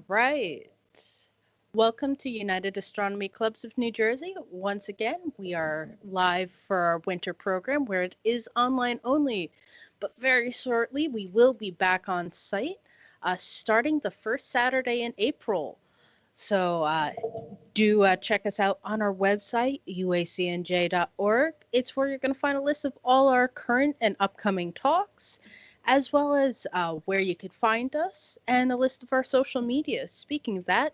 All right. Welcome to United Astronomy Clubs of New Jersey. Once again, we are live for our winter program where it is online only, but very shortly we will be back on site starting the first Saturday in April. So do check us out on our website, uacnj.org. It's where you're going to find a list of all our current and upcoming talks, as well as where you could find us and a list of our social media. Speaking of that,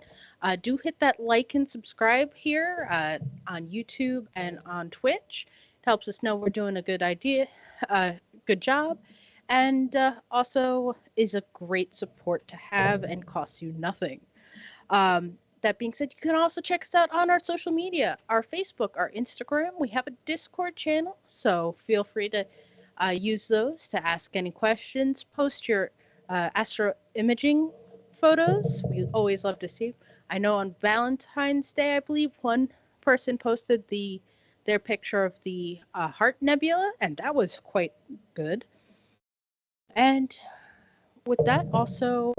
do hit that like and subscribe here on YouTube and on Twitch. It helps us know we're doing a good job, and also is a great support to have and costs you nothing. That being said, you can also check us out on our social media, our Facebook, our Instagram. We have a Discord channel, so feel free to use those to ask any questions. Post your astro imaging photos. We always love to see. I know on Valentine's Day, I believe one person posted their picture of the Heart Nebula, and that was quite good. And with that, also,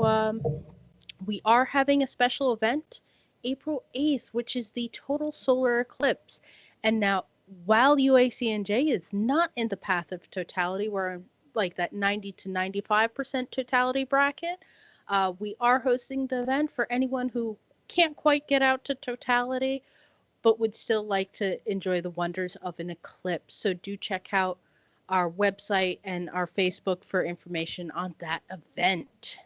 we are having a special event April 8th, which is the total solar eclipse. And now, while UACNJ is not in the path of totality, we're in like that 90 to 95% totality bracket, we are hosting the event for anyone who can't quite get out to totality, but would still like to enjoy the wonders of an eclipse. So do check out our website and our Facebook for information on that event.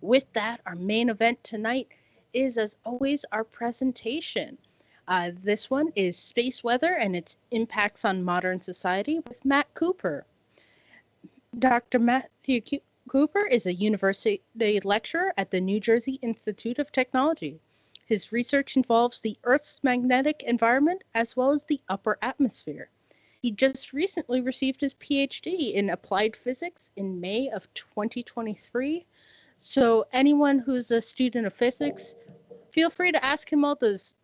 With that, our main event tonight is, as always, our presentation. This one is Space Weather and its Impacts on Modern Society with Matt Cooper. Dr. Matthew Cooper is a university lecturer at the New Jersey Institute of Technology. His research involves the Earth's magnetic environment as well as the upper atmosphere. He just recently received his PhD in applied physics in May of 2023. So anyone who's a student of physics, feel free to ask him all those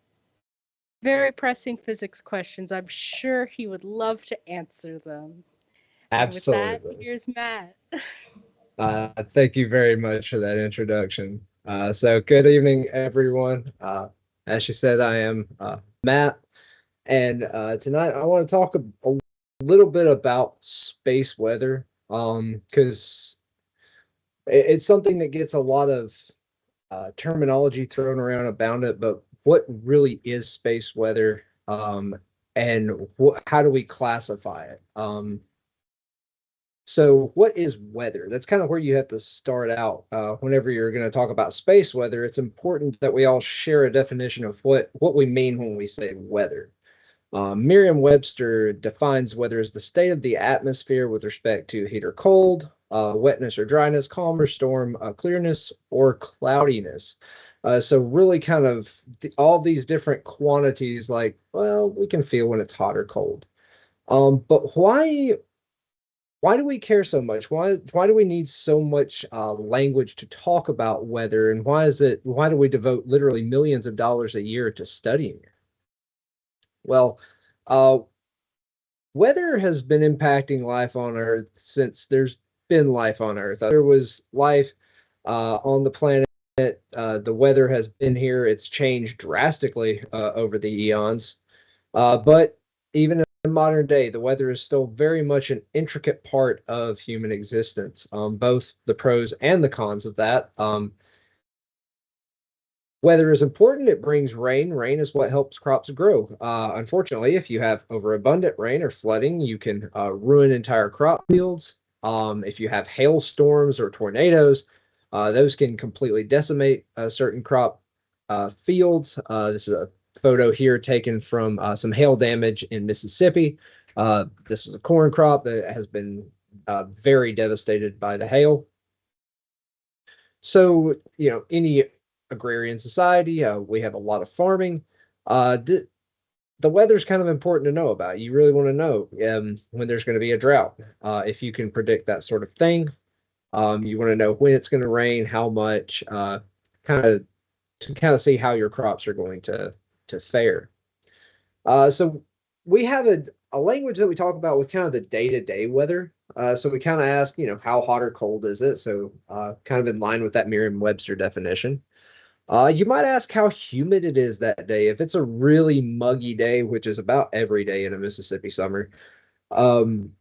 very pressing physics questions. I'm sure he would love to answer them. And with that, Absolutely. here's Matt. Thank you very much for that introduction. So good evening, everyone. As you said, I am Matt, and tonight I want to talk a little bit about space weather, because it's something that gets a lot of terminology thrown around about it, but what really is space weather, and how do we classify it? So what is weather? That's kind of where you have to start out. Whenever you're going to talk about space weather, it's important that we all share a definition of what we mean when we say weather. Merriam-Webster defines weather as the state of the atmosphere with respect to heat or cold, wetness or dryness, calm or storm, clearness or cloudiness. So really kind of all these different quantities, like, well, we can feel when it's hot or cold. But why do we care so much? Why do we need so much language to talk about weather? And why do we devote literally millions of dollars a year to studying it? Well, uh, weather has been impacting life on Earth since there's been life on Earth. There was life on the planet. The weather has been here. It's changed drastically over the eons. But even in modern day, the weather is still very much an intricate part of human existence, both the pros and the cons of that. Weather is important. It brings rain. Rain is what helps crops grow. Unfortunately, if you have overabundant rain or flooding, you can ruin entire crop fields. If you have hailstorms or tornadoes, those can completely decimate certain crop fields. This is a photo here taken from some hail damage in Mississippi. This was a corn crop that has been very devastated by the hail. So, any agrarian society, we have a lot of farming. The weather's kind of important to know about. You really want to know when there's going to be a drought. If you can predict that sort of thing, you want to know when it's going to rain, how much, kind of to kind of see how your crops are going to fare. So we have a language that we talk about with kind of the day-to-day weather. So we kind of ask, how hot or cold is it? So kind of in line with that Merriam-Webster definition. You might ask how humid it is that day. If it's a really muggy day, which is about every day in a Mississippi summer, um,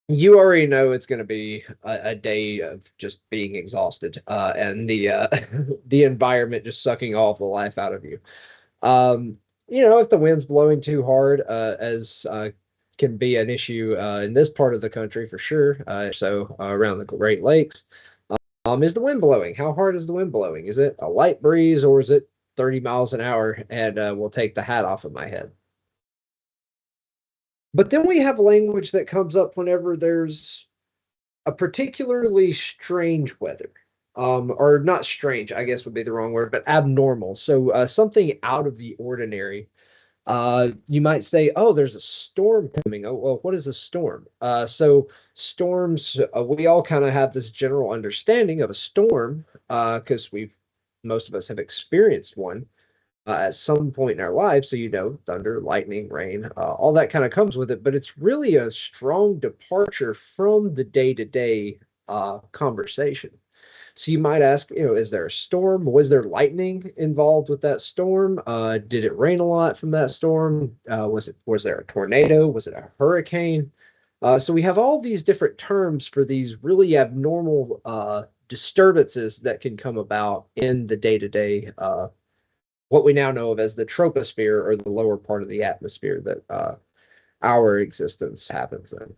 you already know it's going to be a day of just being exhausted, and the environment just sucking all the life out of you. Um, if the wind's blowing too hard, as can be an issue in this part of the country for sure, around the Great Lakes. Is the wind blowing? How hard is the wind blowing? Is it a light breeze or is it 30 miles an hour and will take the hat off of my head? But then we have language that comes up whenever there's a particularly strange weather. Or not strange, I guess would be the wrong word, but abnormal. So something out of the ordinary. You might say, oh, there's a storm coming. Oh, well, what is a storm? So storms, we all kind of have this general understanding of a storm because most of us have experienced one at some point in our lives. So, thunder, lightning, rain, all that kind of comes with it. But it's really a strong departure from the day to day conversation. So you might ask, is there a storm? Was there lightning involved with that storm? Did it rain a lot from that storm? Was there a tornado? Was it a hurricane? So we have all these different terms for these really abnormal disturbances that can come about in the day-to-day, what we now know of as the troposphere, or the lower part of the atmosphere that our existence happens in.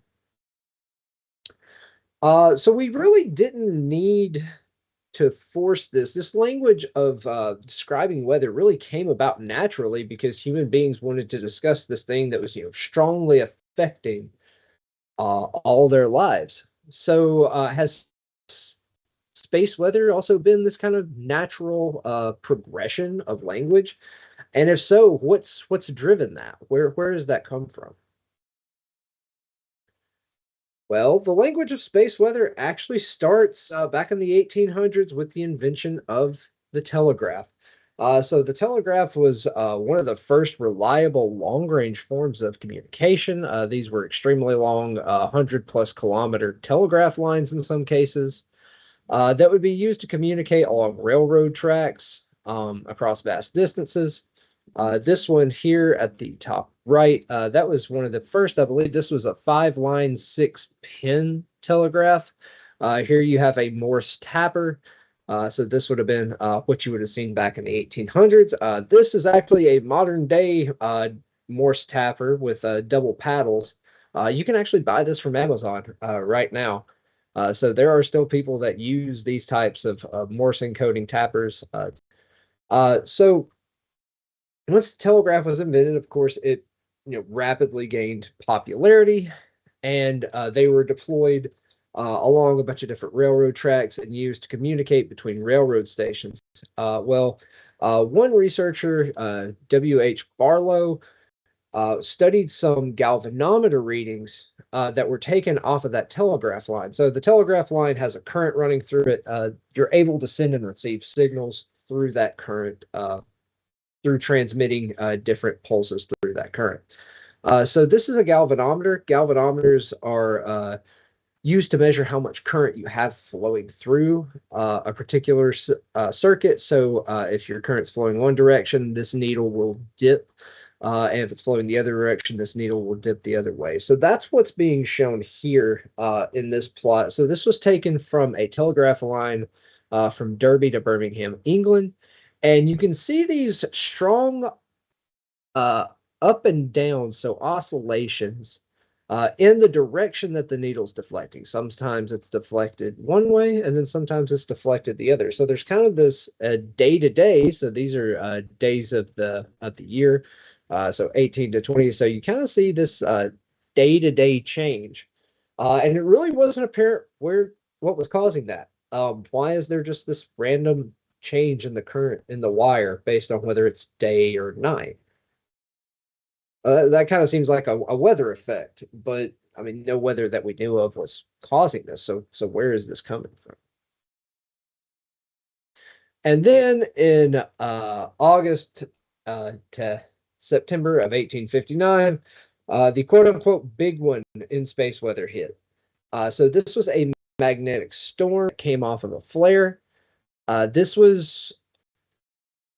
So we really didn't need to force this. This language of describing weather really came about naturally because human beings wanted to discuss this thing that was, strongly affecting all their lives. So has space weather also been this kind of natural progression of language? And if so, what's driven that? Where does that come from? Well, the language of space weather actually starts back in the 1800s with the invention of the telegraph. So the telegraph was one of the first reliable long-range forms of communication. These were extremely long, 100-plus-kilometer telegraph lines in some cases that would be used to communicate along railroad tracks across vast distances. This one here at the top right, that was one of the first, I believe this was a 5-line, 6-pin telegraph. Here you have a Morse tapper. So this would have been what you would have seen back in the 1800s. This is actually a modern day Morse tapper with double paddles. You can actually buy this from Amazon right now. So there are still people that use these types of Morse encoding tappers. So once the telegraph was invented, of course, it rapidly gained popularity, and they were deployed along a bunch of different railroad tracks and used to communicate between railroad stations. One researcher, W.H. Barlow, studied some galvanometer readings that were taken off of that telegraph line. So the telegraph line has a current running through it. You're able to send and receive signals through that current, through transmitting different pulses through that current. So this is a galvanometer. Galvanometers are used to measure how much current you have flowing through a particular circuit. So if your current's flowing one direction, this needle will dip. And if it's flowing the other direction, this needle will dip the other way. So that's what's being shown here in this plot. So this was taken from a telegraph line from Derby to Birmingham, England. And you can see these strong uh, up and down, so oscillations in the direction that the needle's deflecting. Sometimes it's deflected one way, and then sometimes it's deflected the other. So there's kind of this day to day. So these are days of the year, so 18 to 20. So you kind of see this day to day change, and it really wasn't apparent what was causing that. Why is there just this random change in the current in the wire based on whether it's day or night? That kind of seems like a weather effect, but I mean, no weather that we knew of was causing this. So where is this coming from? And then in August to September of 1859, the quote unquote big one in space weather hit. So this was a magnetic storm that came off of a flare. This was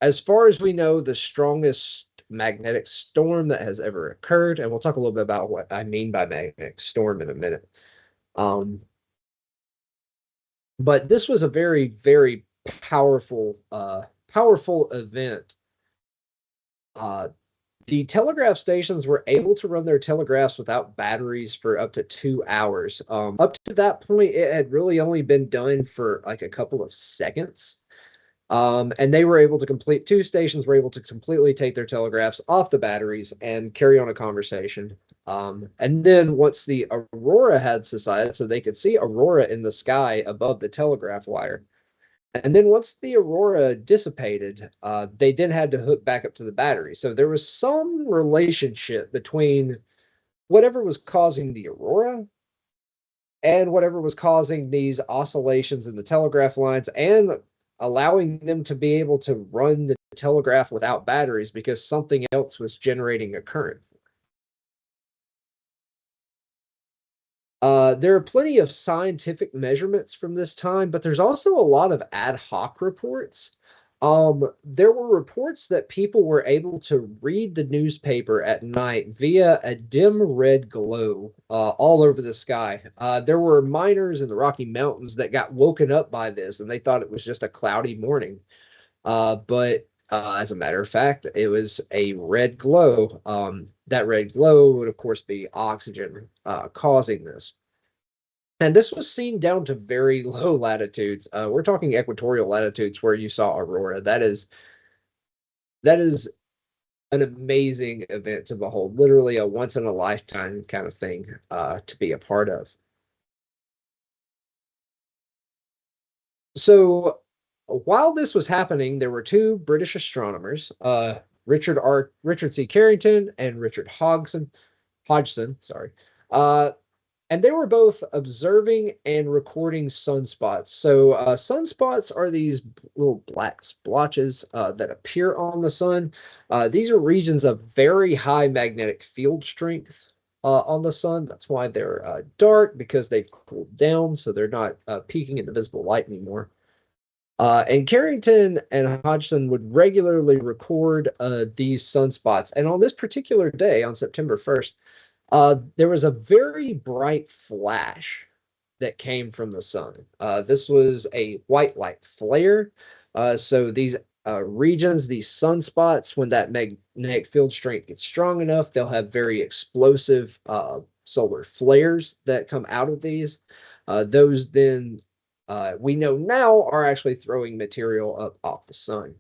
as far as we know, the strongest magnetic storm that has ever occurred. And we'll talk a little bit about what I mean by magnetic storm in a minute. Um, but this was a very, very powerful event. Uh, the telegraph stations were able to run their telegraphs without batteries for up to 2 hours. Up to that point, it had really only been done for like a couple of seconds. And they were able to complete, two stations were able to completely take their telegraphs off the batteries and carry on a conversation. And then once the aurora had subsided, so they could see aurora in the sky above the telegraph wire. And then once the aurora dissipated, they then had to hook back up to the battery. So there was some relationship between whatever was causing the aurora and whatever was causing these oscillations in the telegraph lines and allowing them to be able to run the telegraph without batteries because something else was generating a current. There are plenty of scientific measurements from this time, but there's also a lot of ad hoc reports. There were reports that people were able to read the newspaper at night via a dim red glow all over the sky. There were miners in the Rocky Mountains that got woken up by this, and they thought it was just a cloudy morning. But as a matter of fact, it was a red glow. That red glow would, of course, be oxygen causing this. And this was seen down to very low latitudes. We're talking equatorial latitudes where you saw aurora. That is an amazing event to behold. Literally a once in a lifetime kind of thing to be a part of. So while this was happening, there were two British astronomers, Richard C. Carrington and Richard Hodgson, sorry. And they were both observing and recording sunspots. So sunspots are these little black splotches that appear on the sun. These are regions of very high magnetic field strength on the sun. That's why they're dark, because they've cooled down, so they're not peaking in the visible light anymore. And Carrington and Hodgson would regularly record these sunspots. And on this particular day, on September 1st, there was a very bright flash that came from the sun. This was a white light flare. So these regions, these sunspots, when that magnetic field strength gets strong enough, they'll have very explosive solar flares that come out of these. Those then we know now are actually throwing material up off the sun.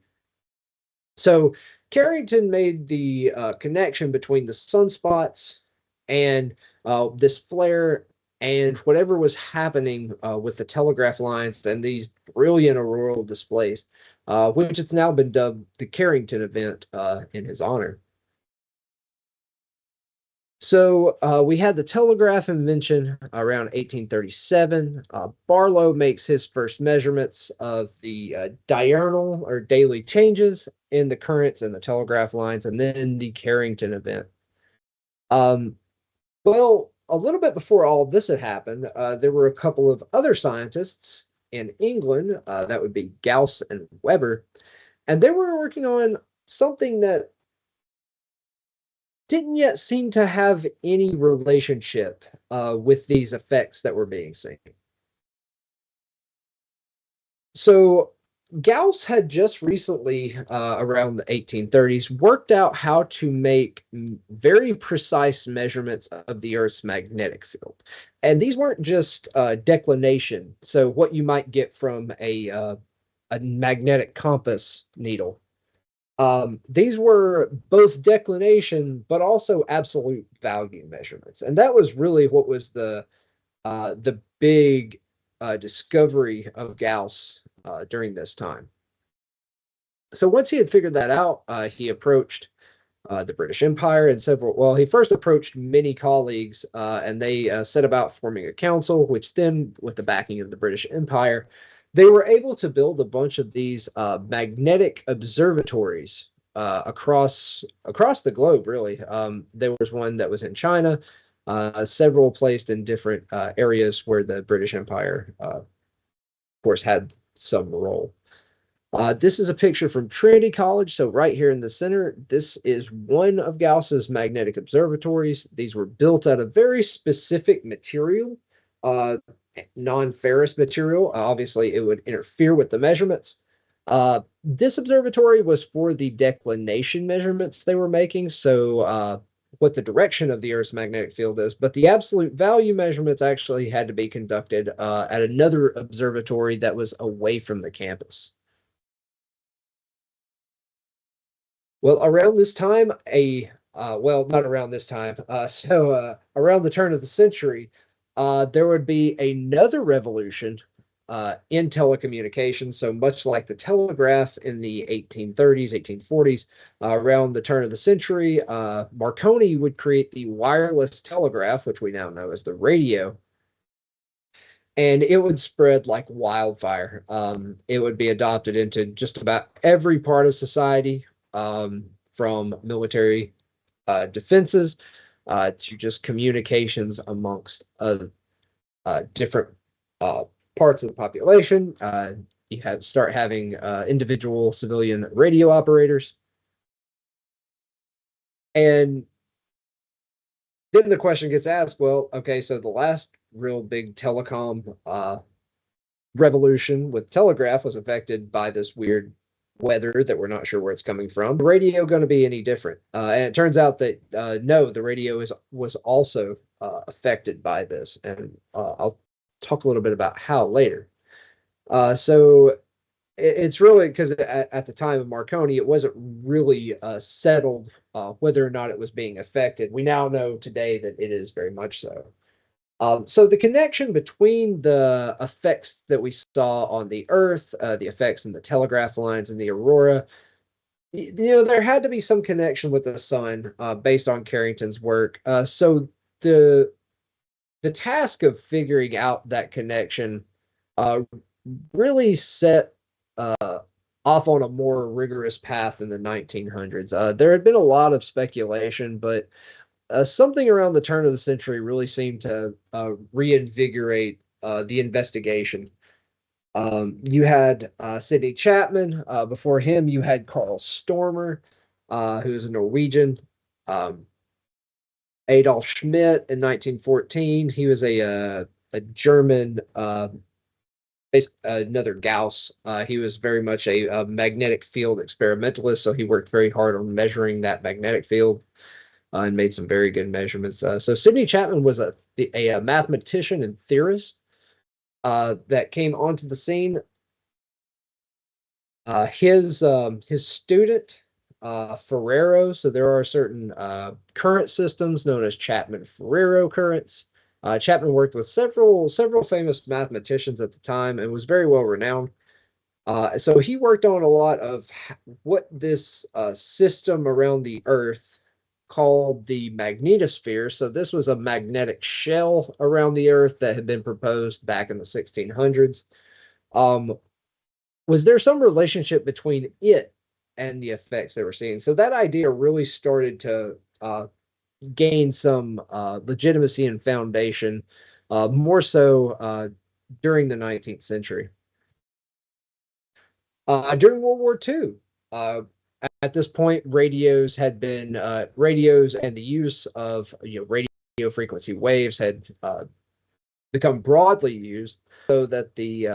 So Carrington made the connection between the sunspots and this flare and whatever was happening with the telegraph lines and these brilliant auroral displays, which it's now been dubbed the Carrington event in his honor. So we had the telegraph invention around 1837. Barlow makes his first measurements of the diurnal or daily changes in the currents and the telegraph lines, and then the Carrington event. Well, a little bit before all of this had happened, there were a couple of other scientists in England, that would be Gauss and Weber, and they were working on something that didn't yet seem to have any relationship with these effects that were being seen. So Gauss had just recently, around the 1830s, worked out how to make very precise measurements of the Earth's magnetic field. And these weren't just declination, so what you might get from a magnetic compass needle. These were both declination, but also absolute value measurements. And that was really what was the big discovery of Gauss during this time. So once he had figured that out, he approached the British Empire and well, he first approached many colleagues, and they set about forming a council, which then, with the backing of the British Empire, they were able to build a bunch of these magnetic observatories across the globe, really. There was one that was in China, several placed in different areas where the British Empire, of course, had some role. This is a picture from Trinity College. So right here in the center, this is one of Gauss's magnetic observatories. These were built out of very specific material, uh, non-ferrous material. Obviously, it would interfere with the measurements. This observatory was for the declination measurements they were making. So what the direction of the Earth's magnetic field is, but the absolute value measurements actually had to be conducted at another observatory that was away from the campus. Well, around this time, well, not around this time. Around the turn of the century, there would be another revolution in telecommunications. So much like the telegraph in the 1830s, 1840s, around the turn of the century, Marconi would create the wireless telegraph, which we now know as the radio, and it would spread like wildfire. It would be adopted into just about every part of society, from military defenses to just communications amongst different uh, parts of the population. You start having individual civilian radio operators, and then the question gets asked, well, okay, so the last real big telecom revolution with telegraph was affected by this weird weather that we're not sure where it's coming from. The radio going to be any different? And it turns out that no, the radio was also affected by this, and I'll talk a little bit about how later. So it's really because at the time of Marconi, it wasn't really settled whether or not it was being affected. We now know today that it is very much so. So the connection between the effects that we saw on the Earth, the effects in the telegraph lines and the aurora, there had to be some connection with the sun based on Carrington's work. So the the task of figuring out that connection uh, really set off on a more rigorous path in the 1900s. There had been a lot of speculation, but something around the turn of the century really seemed to reinvigorate the investigation. You had Sidney Chapman. Before him, you had Carl Stormer, who's a Norwegian. Um, Adolf Schmidt in 1914. He was a German, another Gauss. He was very much a magnetic field experimentalist, so he worked very hard on measuring that magnetic field and made some very good measurements. So Sidney Chapman was a mathematician and theorist that came onto the scene. His student Ferrero. So there are certain current systems known as Chapman-Ferrero currents. Chapman worked with several famous mathematicians at the time and was very well renowned. So he worked on a lot of what this system around the Earth called the magnetosphere. So this was a magnetic shell around the Earth that had been proposed back in the 1600s. Was there some relationship between it and the effects they were seeing? So that idea really started to gain some legitimacy and foundation, more so during the 19th century. During World War II, at this point, radios and the use of radio frequency waves had become broadly used, so that the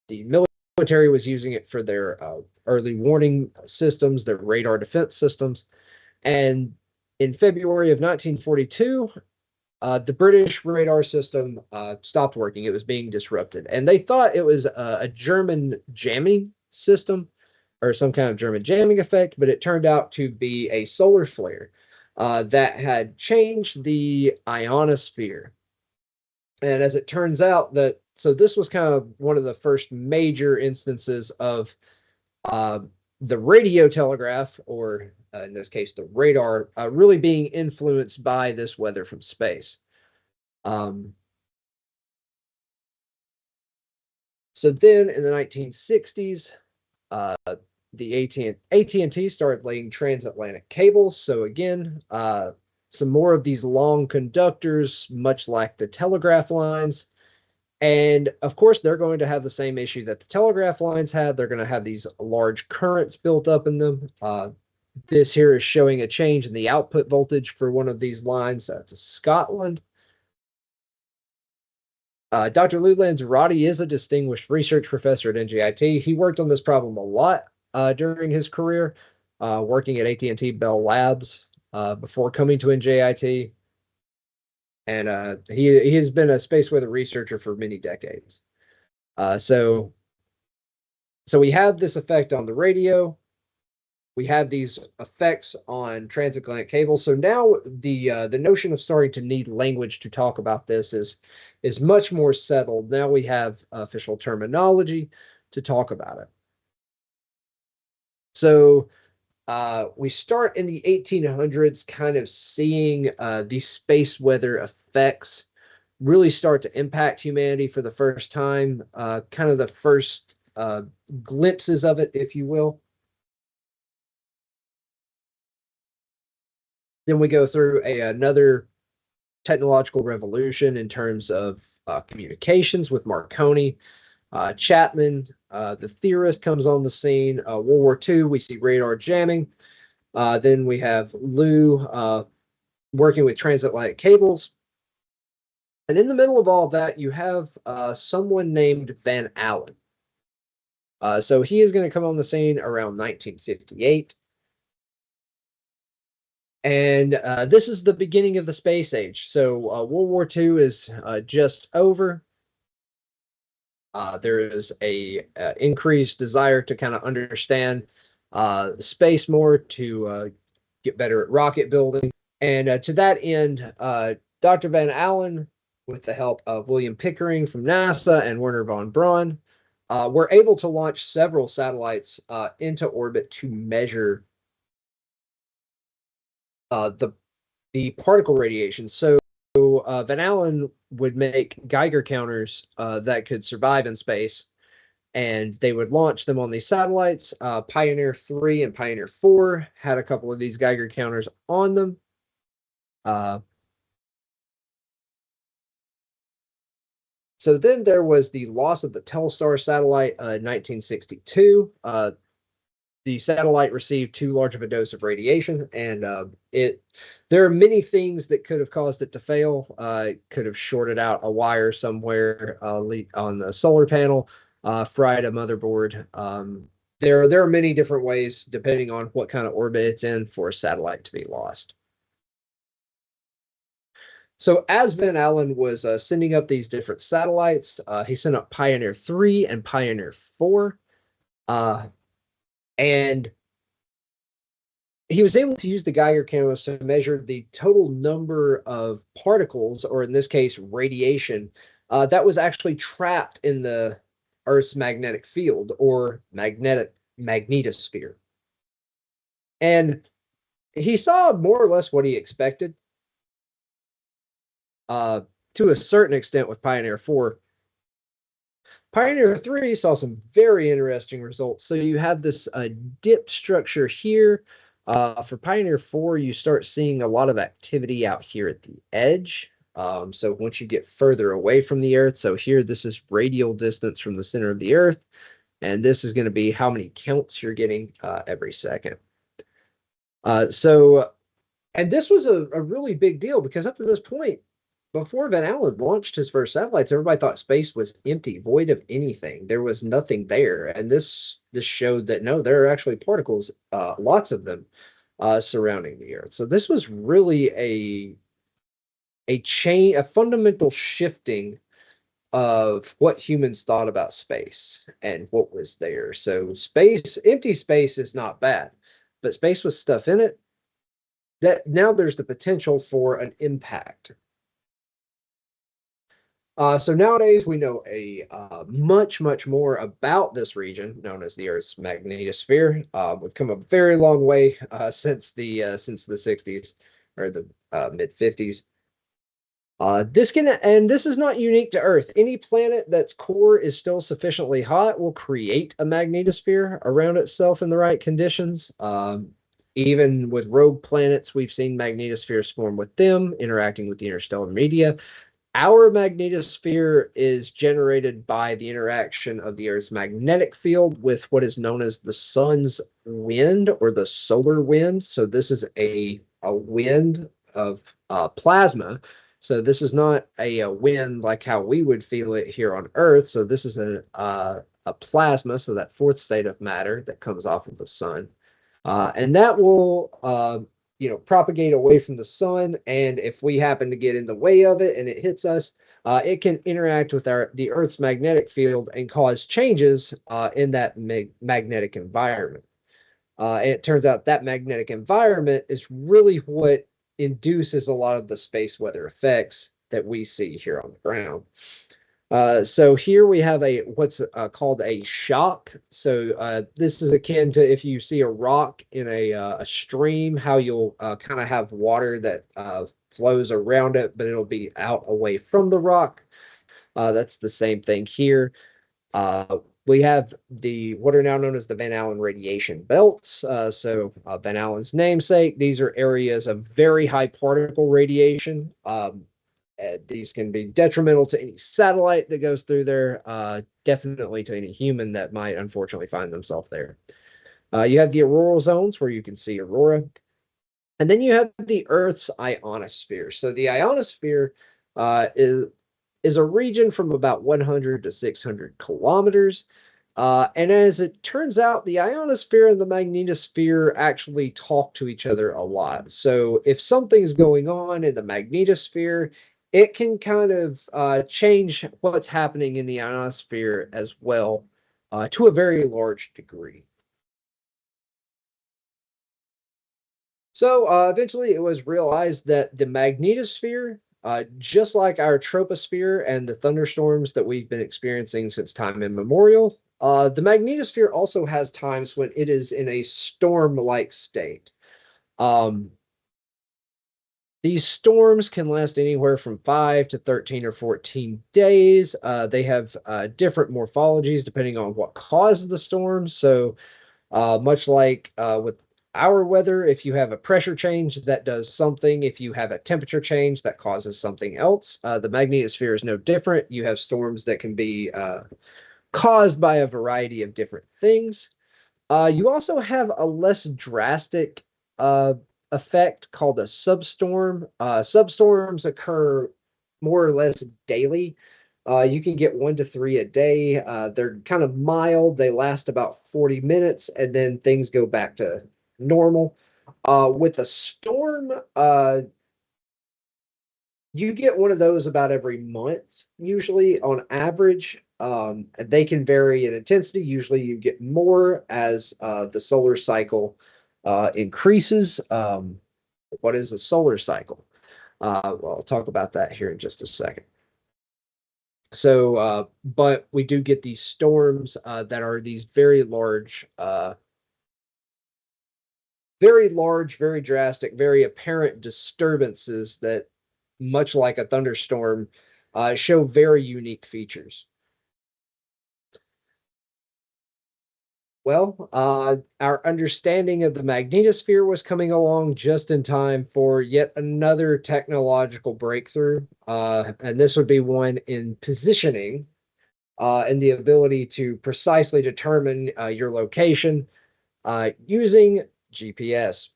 military was using it for their early warning systems, their radar defense systems. And in February of 1942, the British radar system stopped working. It was being disrupted. And they thought it was a German jamming system or some kind of German jamming effect, but it turned out to be a solar flare that had changed the ionosphere. And as it turns out, so this was kind of one of the first major instances of uh, the radio telegraph, or in this case, the radar, really being influenced by this weather from space. Um, so then in the 1960s, uh, the AT&T started laying transatlantic cables. So again, some more of these long conductors, much like the telegraph lines. And of course, they're going to have the same issue that the telegraph lines had. They're going to have these large currents built up in them. This here is showing a change in the output voltage for one of these lines to Scotland. Dr. Lou Lanzarotti is a distinguished research professor at NJIT. He worked on this problem a lot during his career, working at AT&T Bell Labs before coming to NJIT. And he has been a space weather researcher for many decades. So we have this effect on the radio. We have these effects on transatlantic cables. So now the notion of starting to need language to talk about this is much more settled. Now we have official terminology to talk about it. So we start in the 1800s, kind of seeing these space weather effects really start to impact humanity for the first time. Kind of the first glimpses of it, if you will. Then we go through another technological revolution in terms of communications with Marconi. Chapman, the theorist, comes on the scene. World War II, we see radar jamming. Then we have Lou working with transatlantic cables. And in the middle of all of that, you have someone named Van Allen. So he is going to come on the scene around 1958. And this is the beginning of the space age. So World War II is just over. There is a increased desire to kind of understand space more, to get better at rocket building. And to that end, Dr. Van Allen, with the help of William Pickering from NASA and Werner von Braun, were able to launch several satellites into orbit to measure the particle radiation. So Van Allen would make Geiger counters that could survive in space, and they would launch them on these satellites. Pioneer 3 and Pioneer 4 had a couple of these Geiger counters on them. So then there was the loss of the Telstar satellite in 1962. The satellite received too large of a dose of radiation, and there are many things that could have caused it to fail. It could have shorted out a wire somewhere on the solar panel, fried a motherboard. There are many different ways, depending on what kind of orbit it's in, for a satellite to be lost. So as Van Allen was sending up these different satellites, he sent up Pioneer 3 and Pioneer 4. And he was able to use the Geiger counters to measure the total number of particles, or in this case, radiation, that was actually trapped in the Earth's magnetic field, or magnetosphere. And he saw more or less what he expected. To a certain extent with Pioneer 4. Pioneer 3 saw some very interesting results. So you have this dipped structure here. For Pioneer 4, you start seeing a lot of activity out here at the edge. So once you get further away from the Earth, so here this is radial distance from the center of the Earth, and this is going to be how many counts you're getting every second. And this was a really big deal, because up to this point, before Van Allen launched his first satellites, everybody thought space was empty, void of anything. There was nothing there. And this showed that no, there are actually particles, lots of them, surrounding the Earth. So this was really a fundamental shifting of what humans thought about space and what was there. So empty space is not bad, but space with stuff in it, that now there's the potential for an impact. So nowadays we know much more about this region known as the Earth's magnetosphere. We've come a very long way since the 60s, or the mid 50s. This is not unique to Earth. Any planet that's core is still sufficiently hot will create a magnetosphere around itself in the right conditions. Even with rogue planets, we've seen magnetospheres form with them, interacting with the interstellar media. Our magnetosphere is generated by the interaction of the Earth's magnetic field with what is known as the sun's wind or the solar wind. So this is a wind of plasma. So this is not a wind like how we would feel it here on Earth. So this is a plasma, so that fourth state of matter that comes off of the sun. And that will propagate away from the sun. And if we happen to get in the way of it and it hits us, it can interact with the Earth's magnetic field and cause changes in that magnetic environment. And it turns out that magnetic environment is really what induces a lot of the space weather effects that we see here on the ground. So here we have what's called a shock. So this is akin to if you see a rock in a stream, how you'll kind of have water that flows around it, but it'll be out away from the rock. That's the same thing here. We have what are now known as the Van Allen radiation belts. So Van Allen's namesake, these are areas of very high particle radiation. These can be detrimental to any satellite that goes through there, definitely to any human that might unfortunately find themselves there. You have the auroral zones where you can see aurora. And then you have the Earth's ionosphere. So the ionosphere is a region from about 100 to 600 kilometers. And as it turns out, the ionosphere and the magnetosphere actually talk to each other a lot. So if something's going on in the magnetosphere, it can kind of change what's happening in the ionosphere as well to a very large degree. So eventually it was realized that the magnetosphere, just like our troposphere and the thunderstorms that we've been experiencing since time immemorial, the magnetosphere also has times when it is in a storm-like state. These storms can last anywhere from 5 to 13 or 14 days. They have different morphologies depending on what caused the storm. So much like with our weather, if you have a pressure change, that does something. If you have a temperature change, that causes something else. The magnetosphere is no different. You have storms that can be caused by a variety of different things. You also have a less drastic effect called a substorm. Substorms occur more or less daily. You can get 1 to 3 a day. They're kind of mild. They last about 40 minutes, and then things go back to normal. With a storm, you get one of those about every month, usually on average. They can vary in intensity. Usually, you get more as the solar cycle increases. What is a solar cycle? Well, I'll talk about that here in just a second. So, but we do get these storms that are these very large, very drastic, very apparent disturbances that, much like a thunderstorm, show very unique features. Well, our understanding of the magnetosphere was coming along just in time for yet another technological breakthrough. And this would be one in positioning and the ability to precisely determine your location using GPS.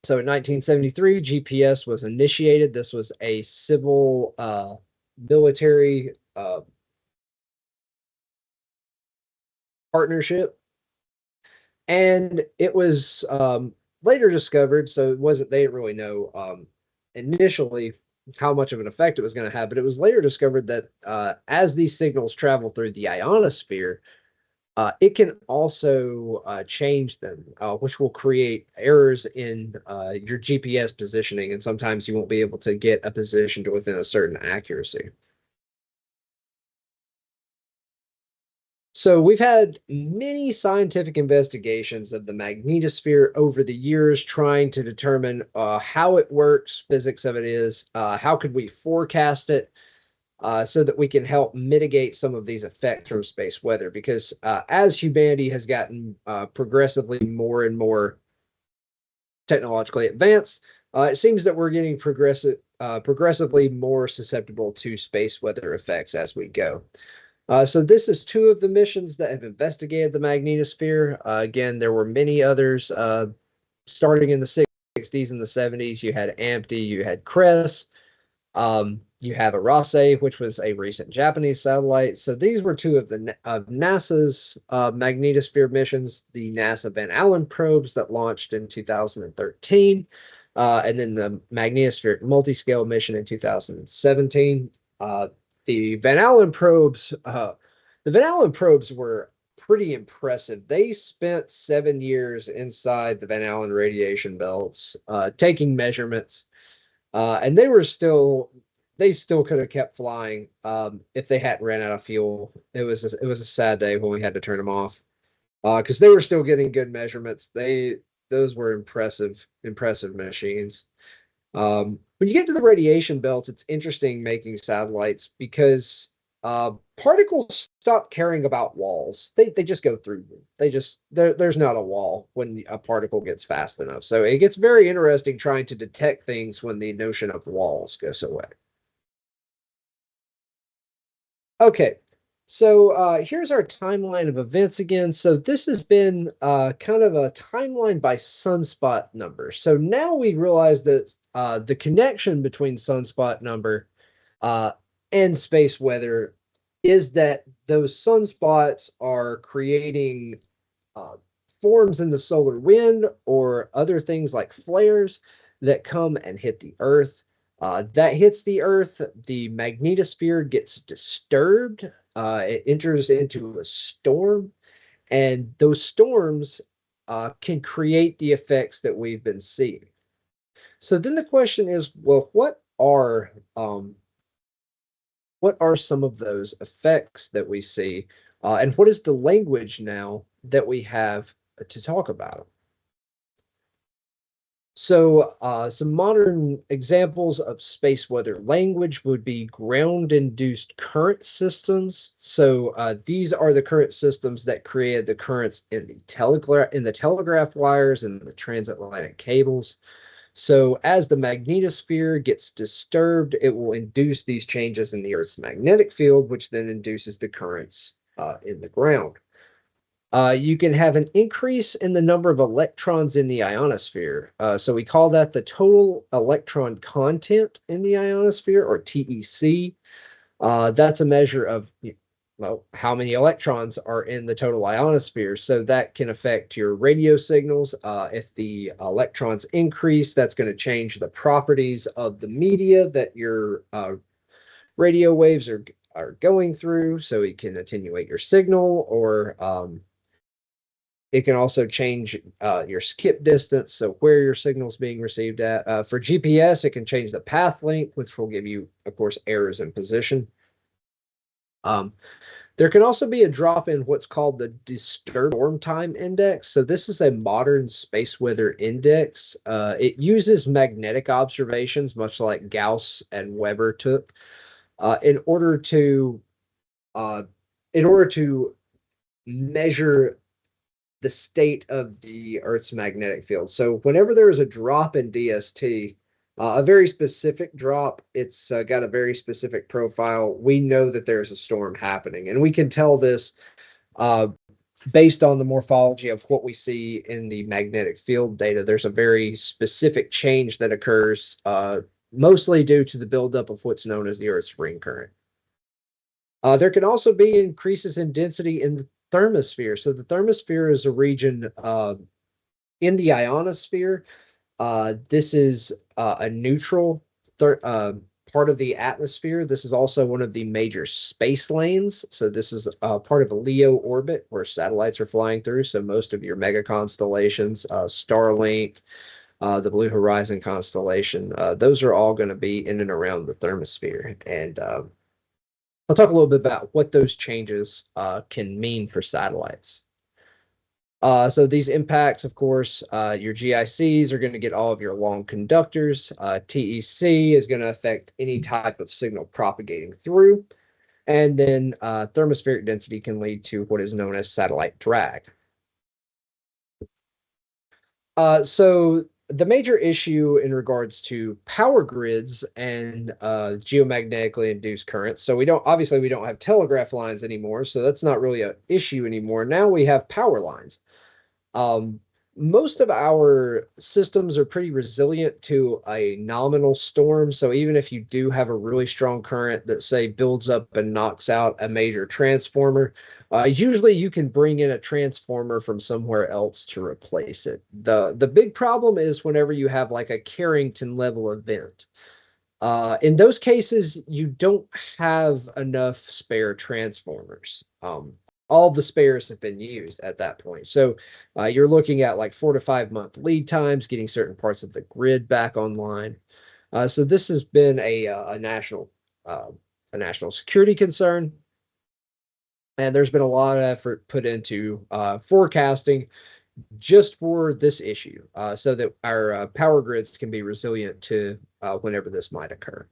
So in 1973, GPS was initiated. This was a civil military partnership. And it was later discovered, so it wasn't, they didn't really know initially how much of an effect it was going to have, but it was later discovered that as these signals travel through the ionosphere, it can also change them, which will create errors in your GPS positioning, and sometimes you won't be able to get a position to within a certain accuracy. So we've had many scientific investigations of the magnetosphere over the years, trying to determine how it works, physics of it is, how could we forecast it, so that we can help mitigate some of these effects from space weather. Because as humanity has gotten progressively more and more technologically advanced, it seems that we're getting progressively more susceptible to space weather effects as we go. So this is two of the missions that have investigated the magnetosphere. Again, there were many others starting in the 60s and the 70s. You had AMPTY, you had CRESS, you have Arase, which was a recent Japanese satellite. So these were two of the of NASA's magnetosphere missions, the NASA Van Allen probes that launched in 2013, and then the magnetospheric multiscale mission in 2017. The Van Allen probes, the Van Allen probes were pretty impressive. They spent 7 years inside the Van Allen radiation belts, taking measurements, and they still could have kept flying if they hadn't ran out of fuel. It was a sad day when we had to turn them off because they were still getting good measurements. Those were impressive machines. When you get to the radiation belts, it's interesting making satellites because particles stop caring about walls. They just go through them. There's not a wall when a particle gets fast enough. So it gets very interesting trying to detect things when the notion of walls goes away. Okay, so here's our timeline of events again. So this has been kind of a timeline by sunspot number. So now we realize that the connection between sunspot number uh, and space weather is that those sunspots are creating uh, forms in the solar wind or other things like flares that come and hit the Earth. That hits the Earth, the magnetosphere gets disturbed. It enters into a storm, and those storms can create the effects that we've been seeing. So then the question is, well, what are some of those effects that we see, and what is the language now that we have to talk about? So, some modern examples of space weather language would be ground-induced current systems. So, these are the current systems that created the currents in the telegraph wires and the transatlantic cables. So, as the magnetosphere gets disturbed, it will induce these changes in the Earth's magnetic field, which then induces the currents in the ground. You can have an increase in the number of electrons in the ionosphere. So we call that the total electron content in the ionosphere, or TEC. That's a measure of, well, how many electrons are in the total ionosphere. So that can affect your radio signals. If the electrons increase, that's going to change the properties of the media that your radio waves are going through. So it can attenuate your signal, or it can also change your skip distance, so where your signal is being received at. For GPS, it can change the path length, which will give you, of course, errors in position. There can also be a drop in what's called the disturbed storm time index. So this is a modern space weather index. It uses magnetic observations, much like Gauss and Weber took, in order to uh, measure the state of the Earth's magnetic field. So whenever there is a drop in DST, a very specific drop, it's got a very specific profile, we know that there's a storm happening. And we can tell this uh, based on the morphology of what we see in the magnetic field data. There's a very specific change that occurs, mostly due to the buildup of what's known as the Earth's ring current. There can also be increases in density in the thermosphere. So the thermosphere is a region in the ionosphere. This is a neutral part of the atmosphere. This is also one of the major space lanes. So this is part of a LEO orbit where satellites are flying through. So most of your mega constellations, Starlink, the Blue Horizon constellation, those are all going to be in and around the thermosphere. And I'll talk a little bit about what those changes can mean for satellites. So these impacts, of course, your GICs are going to get all of your long conductors. TEC is going to affect any type of signal propagating through. And then thermospheric density can lead to what is known as satellite drag. So the major issue in regards to power grids and geomagnetically induced currents. So we don't have telegraph lines anymore, so that's not really an issue anymore. Now we have power lines. Um, Most of our systems are pretty resilient to a nominal storm. So even if you do have a really strong current that, say, builds up and knocks out a major transformer, usually you can bring in a transformer from somewhere else to replace it. The big problem is whenever you have like a Carrington level event. In those cases, you don't have enough spare transformers. All the spares have been used at that point. So you're looking at like 4 to 5 month lead times, getting certain parts of the grid back online. So this has been uh, a national security concern, and there's been a lot of effort put into forecasting just for this issue, so that our power grids can be resilient to whenever this might occur.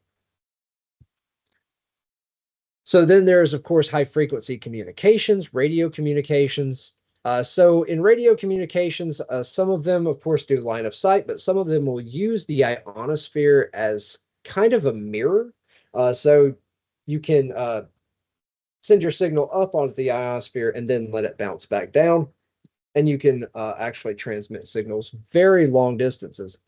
So then there's, of course, high frequency communications, radio communications. So in radio communications, some of them, of course, do line of sight, but some of them will use the ionosphere as kind of a mirror. So you can send your signal up onto the ionosphere and then let it bounce back down. And you can actually transmit signals very long distances.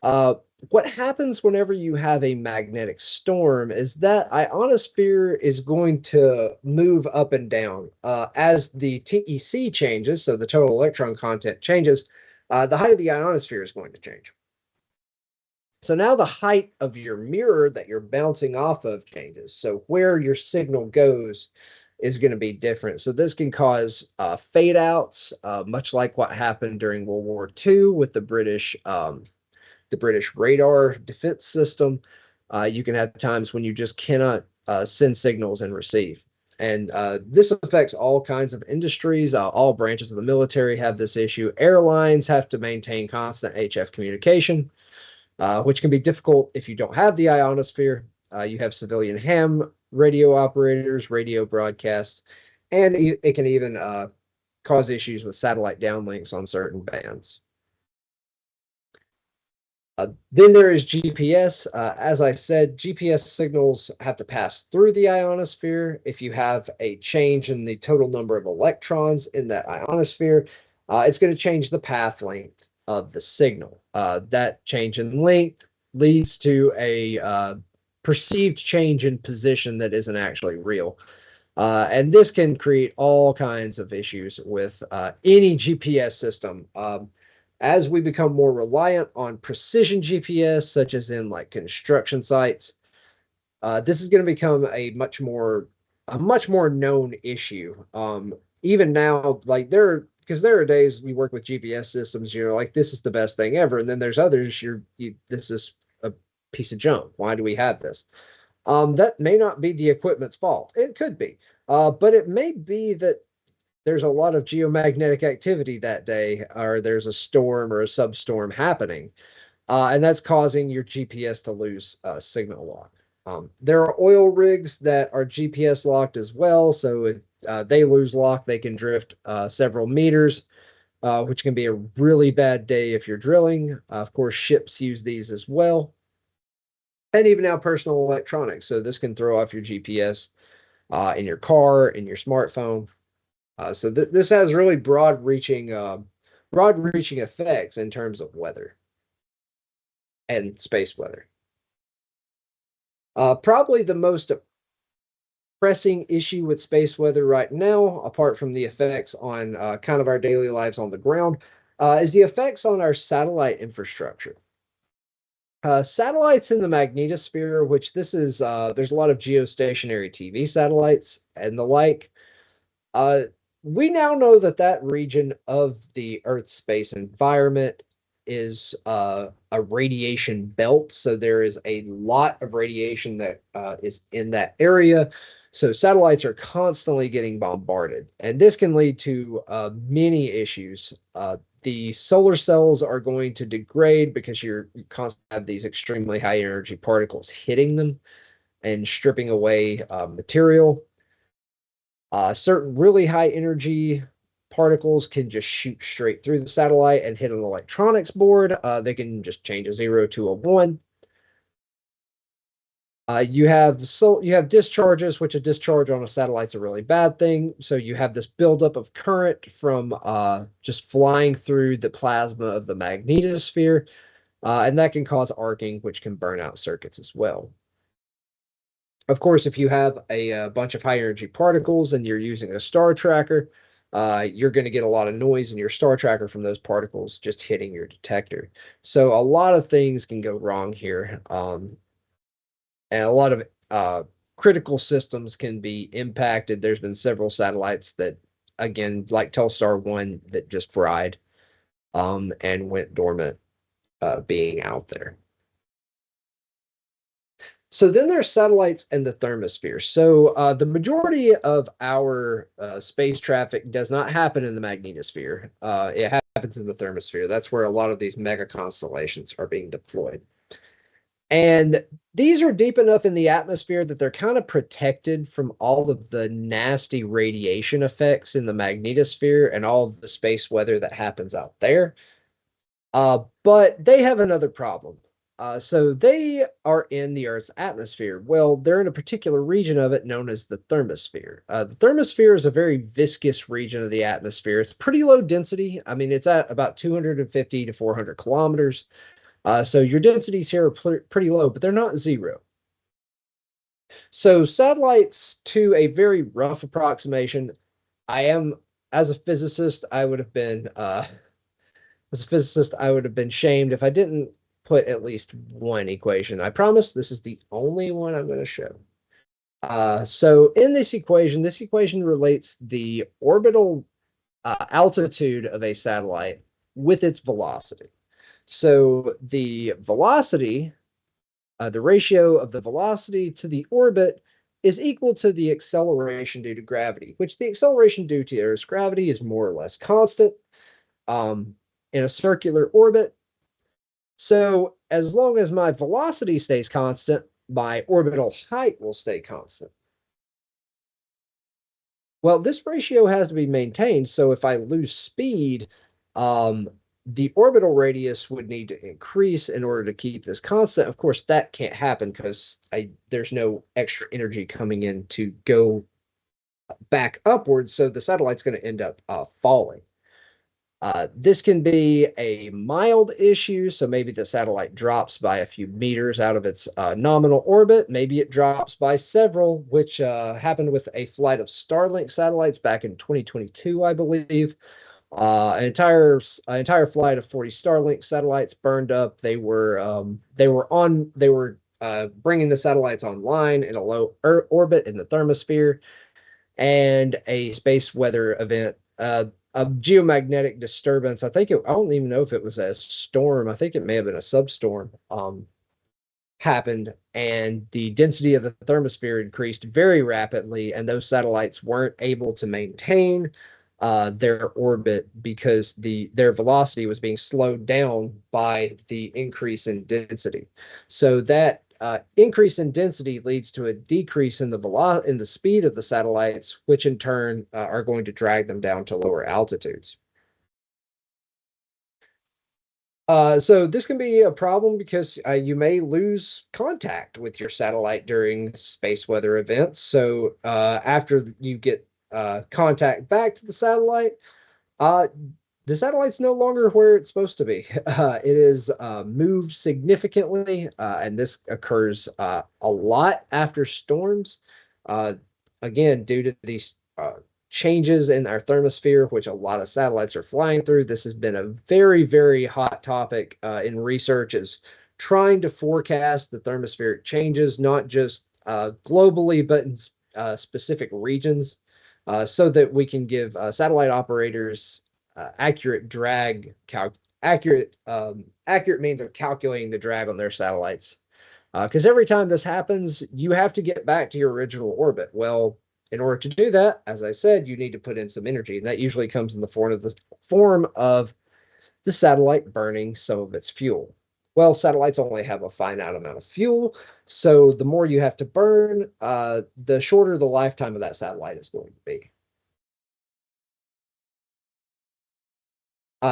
Uh, what happens whenever you have a magnetic storm is that ionosphere is going to move up and down as the TEC changes, so the total electron content changes. The height of the ionosphere is going to change. So now the height of your mirror that you're bouncing off of changes. So where your signal goes is going to be different. So this can cause fade outs, much like what happened during World War II with the British radar defense system. You can have times when you just cannot send signals and receive. And this affects all kinds of industries. All branches of the military have this issue. Airlines have to maintain constant HF communication, which can be difficult if you don't have the ionosphere. You have civilian ham radio operators, radio broadcasts, and it can even cause issues with satellite downlinks on certain bands. Then there is GPS. As I said, GPS signals have to pass through the ionosphere. If you have a change in the total number of electrons in that ionosphere, it's going to change the path length of the signal. That change in length leads to a perceived change in position that isn't actually real. And this can create all kinds of issues with any GPS system. As we become more reliant on precision GPS, such as in like construction sites, this is going to become a much more known issue. Even now, like because there are days we work with GPS systems, like this is the best thing ever, and then there's others this is a piece of junk. Why do we have this? That may not be the equipment's fault. It could be, but it may be that there's a lot of geomagnetic activity that day, or there's a storm or a substorm happening, and that's causing your GPS to lose signal lock. There are oil rigs that are GPS locked as well, so if they lose lock, they can drift several meters, which can be a really bad day if you're drilling. Of course, ships use these as well, and even now personal electronics. So this can throw off your GPS in your car, in your smartphone. So this has really broad-reaching effects in terms of weather and space weather. Probably the most pressing issue with space weather right now, apart from the effects on kind of our daily lives on the ground, is the effects on our satellite infrastructure. Satellites in the magnetosphere, which there's a lot of geostationary TV satellites and the like. Uh, we now know that that region of the Earth's space environment is a radiation belt. So there is a lot of radiation that is in that area. So satellites are constantly getting bombarded, and this can lead to many issues. The solar cells are going to degrade because you constantly have these extremely high energy particles hitting them and stripping away material. Certain really high energy particles can just shoot straight through the satellite and hit an electronics board. They can just change a 0 to a 1. You have discharges, which a discharge on a satellite's a really bad thing. So you have this buildup of current from just flying through the plasma of the magnetosphere, and that can cause arcing, which can burn out circuits as well. Of course, if you have a bunch of high energy particles and you're using a star tracker, you're going to get a lot of noise in your star tracker from those particles just hitting your detector. So a lot of things can go wrong here. And a lot of critical systems can be impacted. There's been several satellites that, again, like Telstar 1, that just fried and went dormant being out there. So then there's satellites in the thermosphere. So the majority of our space traffic does not happen in the magnetosphere. It happens in the thermosphere. That's where a lot of these mega constellations are being deployed. And these are deep enough in the atmosphere that they're kind of protected from all of the nasty radiation effects in the magnetosphere and all of the space weather that happens out there. But they have another problem. So they are in the Earth's atmosphere. Well, they're in a particular region of it known as the thermosphere. The thermosphere is a very viscous region of the atmosphere. It's pretty low density. I mean, it's at about 250 to 400 kilometers. So your densities here are pretty low, but they're not zero. So satellites, to a very rough approximation, I am, as a physicist, I would have been shamed if I didn't put at least one equation. I promise this is the only one I'm going to show. So in this equation relates the orbital altitude of a satellite with its velocity. So the velocity, the ratio of the velocity to the orbit is equal to the acceleration due to gravity, which the acceleration due to Earth's gravity is more or less constant in a circular orbit. So as long as my velocity stays constant, my orbital height will stay constant. Well, this ratio has to be maintained. So if I lose speed, the orbital radius would need to increase in order to keep this constant. Of course, that can't happen because there's no extra energy coming in to go back upwards. So the satellite's going to end up falling. This can be a mild issue. So maybe the satellite drops by a few meters out of its nominal orbit. Maybe it drops by several, which happened with a flight of Starlink satellites back in 2022, I believe. An entire flight of 40 Starlink satellites burned up. They were bringing the satellites online in a low orbit in the thermosphere, and a space weather event, a geomagnetic disturbance. I don't even know if it was a storm. I think it may have been a substorm. Happened, and the density of the thermosphere increased very rapidly, and those satellites weren't able to maintain their orbit because their velocity was being slowed down by the increase in density. So that increase in density leads to a decrease in the speed of the satellites, which in turn are going to drag them down to lower altitudes. So this can be a problem because you may lose contact with your satellite during space weather events. So after you get contact back to uh, the satellite's no longer where it's supposed to be. It is moved significantly, and this occurs a lot after storms. Uh, Again, due to these changes in our thermosphere, which a lot of satellites are flying through. This has been a very, very hot topic in research, is trying to forecast the thermospheric changes, not just globally, but in specific regions, so that we can give satellite operators accurate accurate means of calculating the drag on their satellites. Because every time this happens, you have to get back to your original orbit. Well, in order to do that, as I said, you need to put in some energy, and that usually comes in the form of the satellite burning some of its fuel. Well, satellites only have a finite amount of fuel, so the more you have to burn, the shorter the lifetime of that satellite is going to be.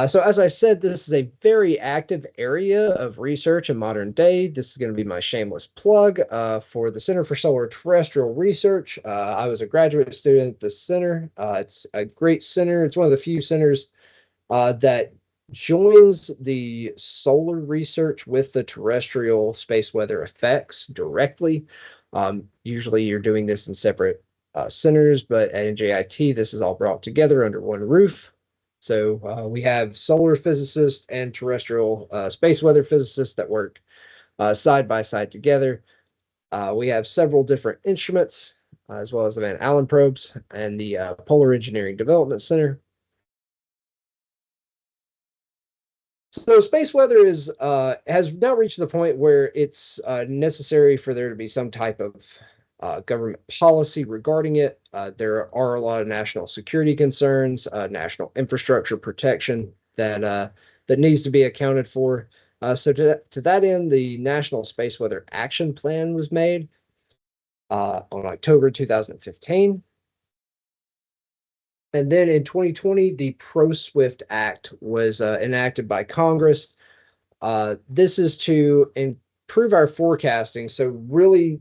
So as I said, this is a very active area of research in modern day. This is going to be my shameless plug for the Center for Solar Terrestrial Research. I was a graduate student at the center. It's a great center. It's one of the few centers that joins the solar research with the terrestrial space weather effects directly. Usually you're doing this in separate centers, but at NJIT, this is all brought together under one roof. So we have solar physicists and terrestrial space weather physicists that work side by side together. We have several different instruments, as well as the Van Allen probes and the Polar Engineering Development Center. So space weather is has now reached the point where it's necessary for there to be some type of government policy regarding it. There are a lot of national security concerns, national infrastructure protection that needs to be accounted for. So to that end, the National Space Weather Action Plan was made on October 2015. And then in 2020, the Pro-SWIFT Act was enacted by Congress. This is to improve our forecasting. So really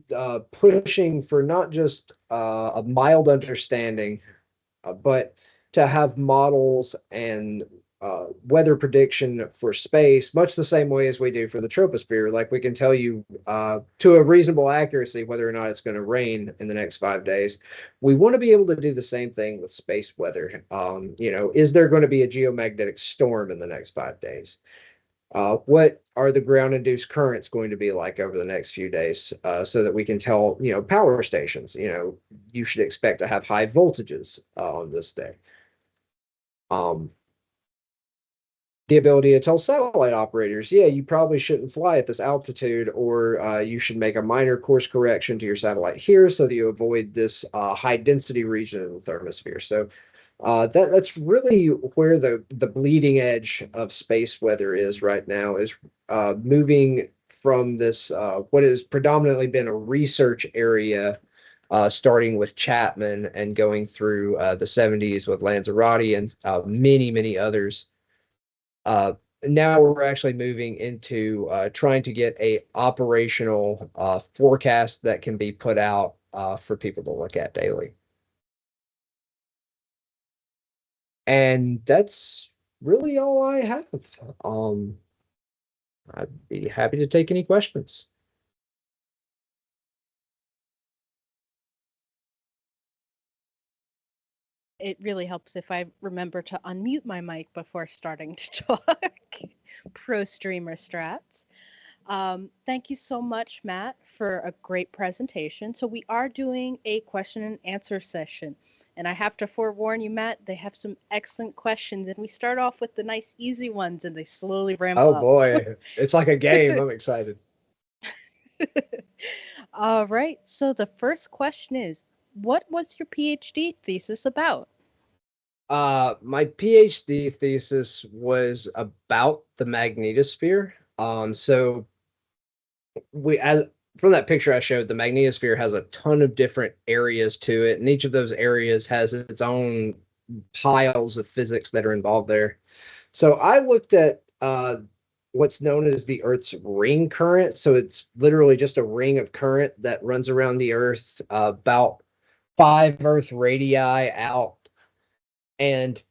pushing for not just a mild understanding, but to have models and weather prediction for space, much the same way as we do for the troposphere. Like we can tell you to a reasonable accuracy whether or not it's going to rain in the next 5 days. We want to be able to do the same thing with space weather. Is there going to be a geomagnetic storm in the next 5 days? What are the ground induced currents going to be like over the next few days so that we can tell, power stations, you should expect to have high voltages on this day. The ability to tell satellite operators, yeah, you probably shouldn't fly at this altitude, or you should make a minor course correction to your satellite here so that you avoid this high density region of the thermosphere. So that's really where the bleeding edge of space weather is right now, is moving from this what has predominantly been a research area, starting with Chapman and going through the 70s with Lanzarote and many others. Now we're actually moving into trying to get a operational forecast that can be put out for people to look at daily. And that's really all I have. Um, I'd be happy to take any questions. It really helps if I remember to unmute my mic before starting to talk. Pro streamer strats. Thank you so much, Matt, for a great presentation. So we are doing a question and answer session. And I have to forewarn you, Matt, they have some excellent questions. And we start off with the nice, easy ones, and they slowly ramp Oh up. boy, it's like a game. I'm excited. All right. So the first question is, what was your PhD thesis about? My PhD thesis was about the magnetosphere. So as from that picture I showed, the magnetosphere has a ton of different areas to it, and each of those areas has its own piles of physics that are involved there. So I looked at what's known as the Earth's ring current. So it's literally just a ring of current that runs around the Earth about 5 Earth radii out. And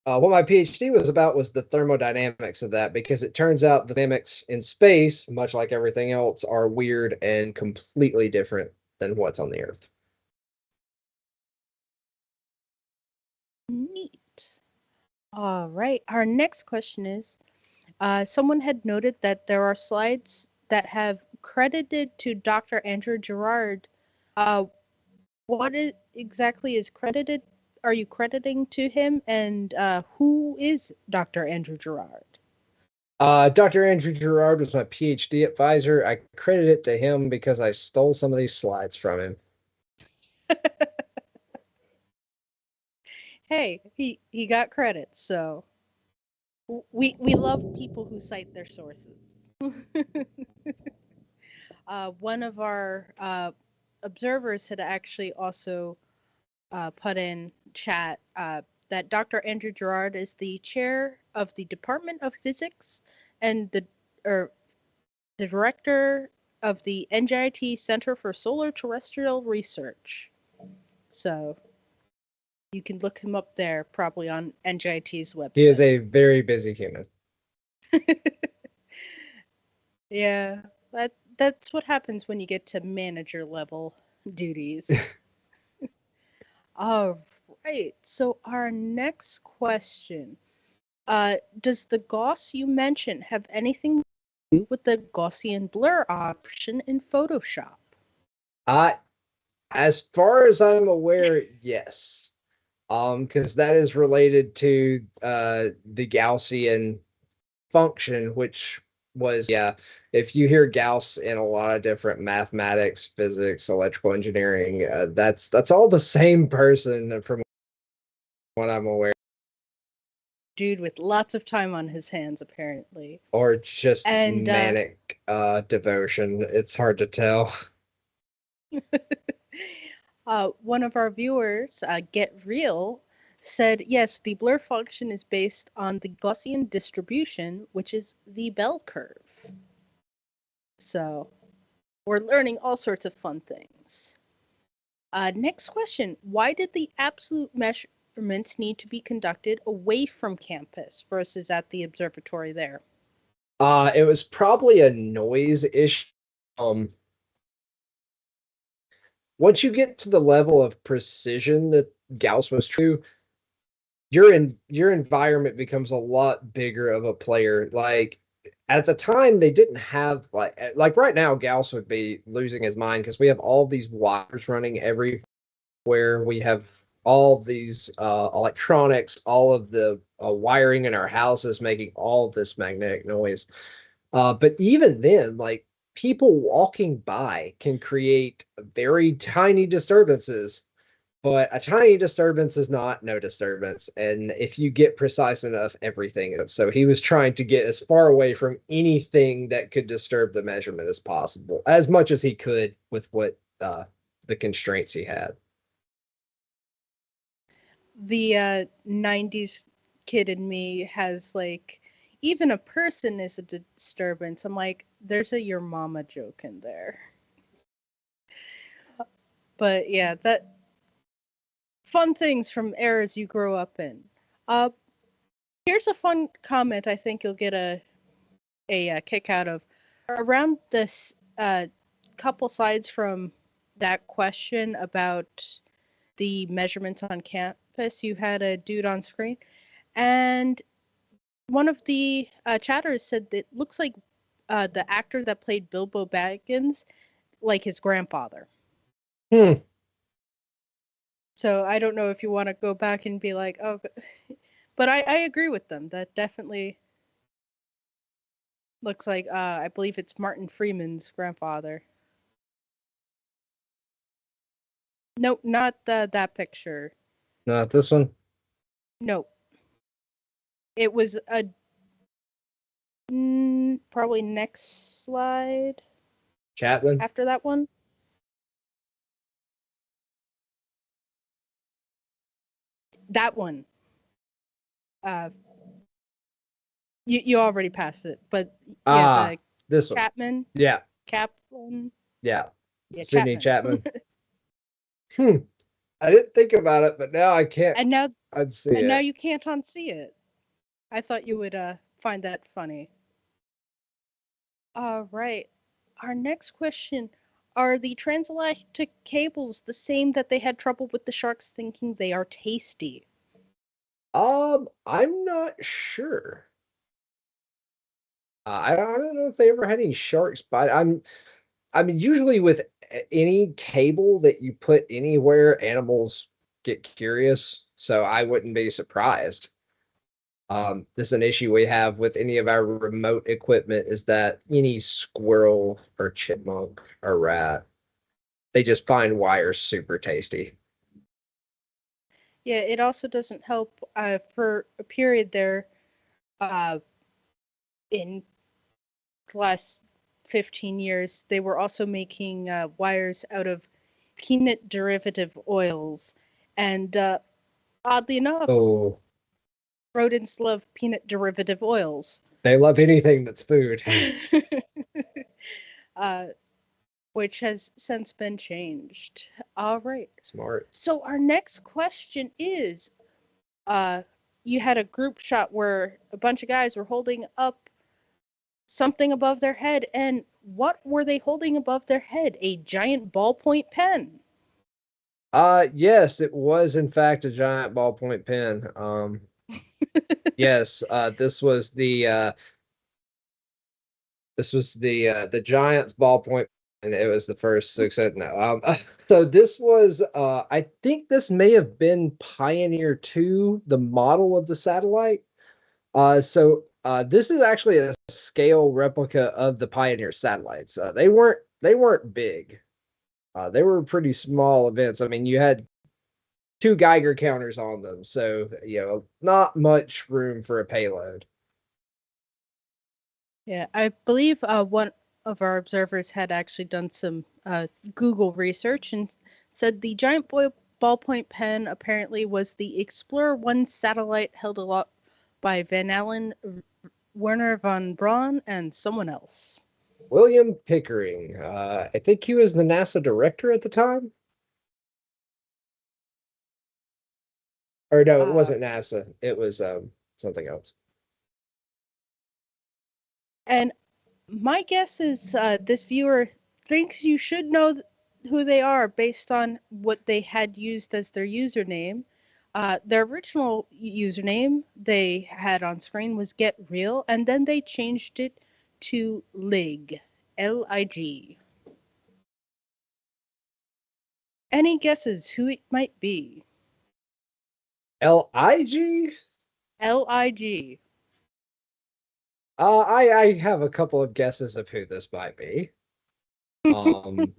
what my PhD was about was the thermodynamics of that, because it turns out the dynamics in space, much like everything else, are weird and completely different than what's on the Earth. Neat. All right. Our next question is, someone had noted that there are slides that have credited to Dr. Andrew Gerard. Uh, exactly is credited? Are you crediting to him? And who is Dr. Andrew Gerard? Dr. Andrew Gerard was my PhD advisor. I credit it to him because I stole some of these slides from him. Hey, he got credit, so we love people who cite their sources. One of our observers had actually also put in chat that Dr. Andrew Gerard is the chair of the Department of Physics and the director of the NJIT Center for Solar Terrestrial Research. So you can look him up there, probably on NJIT's website. He is a very busy human. Yeah, that's what happens when you get to manager level duties. All right. So our next question. Does the Gauss you mentioned have anything to do with the Gaussian blur option in Photoshop? As far as I'm aware, yes. Because that is related to the Gaussian function, which was, yeah, if you hear Gauss in a lot of different mathematics, physics, electrical engineering, that's all the same person from what I'm aware. Dude with lots of time on his hands, apparently. Or just And manic devotion. It's hard to tell. one of our viewers, Get Real, said, yes, the blur function is based on the Gaussian distribution, which is the bell curve. So we're learning all sorts of fun things. Next question. Why did the absolute measurements need to be conducted away from campus versus at the observatory there? It was probably a noise issue. Once you get to the level of precision that Gauss was true, your environment becomes a lot bigger of a player. Like at the time, they didn't have like right now, Gauss would be losing his mind because we have all these wires running everywhere. We have all these electronics, all of the wiring in our houses making all of this magnetic noise. But even then, like people walking by can create very tiny disturbances, but a tiny disturbance is not no disturbance. And if you get precise enough, everything is. So he was trying to get as far away from anything that could disturb the measurement as possible, as much as he could with what the constraints he had. The 90s kid in me has like, even a person is a disturbance. I'm like, there's a your mama joke in there. But yeah, that fun things from eras you grow up in. Uh, Here's a fun comment I think you'll get a kick out of. Around this couple slides from that question about the measurements on campus, you had a dude on screen, and one of the chatters said that it looks like the actor that played Bilbo Baggins, like his grandfather. Hmm. So I don't know if you want to go back and be like, oh, but I agree with them. That definitely looks like, I believe it's Martin Freeman's grandfather. Nope, not that picture. Not this one. Nope. It was a probably next slide Chapman. after that one. That one. Uh, you already passed it, but yeah, the This one. Chapman, Yeah. Kaplan, Yeah. yeah, Sydney Chapman. Chapman. Hmm. I didn't think about it, but now I can't and now unsee and now it. you can't unsee it. I thought you would find that funny. All right. Our next question. Are the transatlantic cables the same that they had trouble with the sharks thinking they are tasty? I'm not sure. I don't know if they ever had any sharks bite. I mean, usually with any cable that you put anywhere, animals get curious, so I wouldn't be surprised. This is an issue we have with any of our remote equipment is that any squirrel or chipmunk or rat, they just find wires super tasty. Yeah, it also doesn't help for a period there uh, in the last 15 years, they were also making wires out of peanut derivative oils. And Oddly enough, Oh, rodents love peanut derivative oils. they love anything that's food. uh, which has since been changed. All right. Smart. So our next question is uh, you had a group shot where a bunch of guys were holding up something above their head, and what were they holding above their head? A giant ballpoint pen. Yes, it was in fact a giant ballpoint pen. Yes, this was the Giants ballpoint, and it was the first success. No, so this was I think this may have been Pioneer 2, the model of the satellite. This is actually a scale replica of the Pioneer satellites. They weren't big. They were pretty small events. I mean, you had two Geiger counters on them, so not much room for a payload. Yeah, I believe one of our observers had actually done some Google research and said the giant ballpoint pen apparently was the Explorer 1 satellite held aloft by Van Allen, Werner von Braun, and someone else. William Pickering. I think he was the NASA director at the time. Or no, it Uh, wasn't NASA. It was something else. and my guess is this viewer thinks you should know who they are based on what they had used as their username. Their original username they had on screen was Get Real, and then they changed it to Lig, Lig. Any guesses who it might be? Lig. Lig. I have a couple of guesses of who this might be. Um,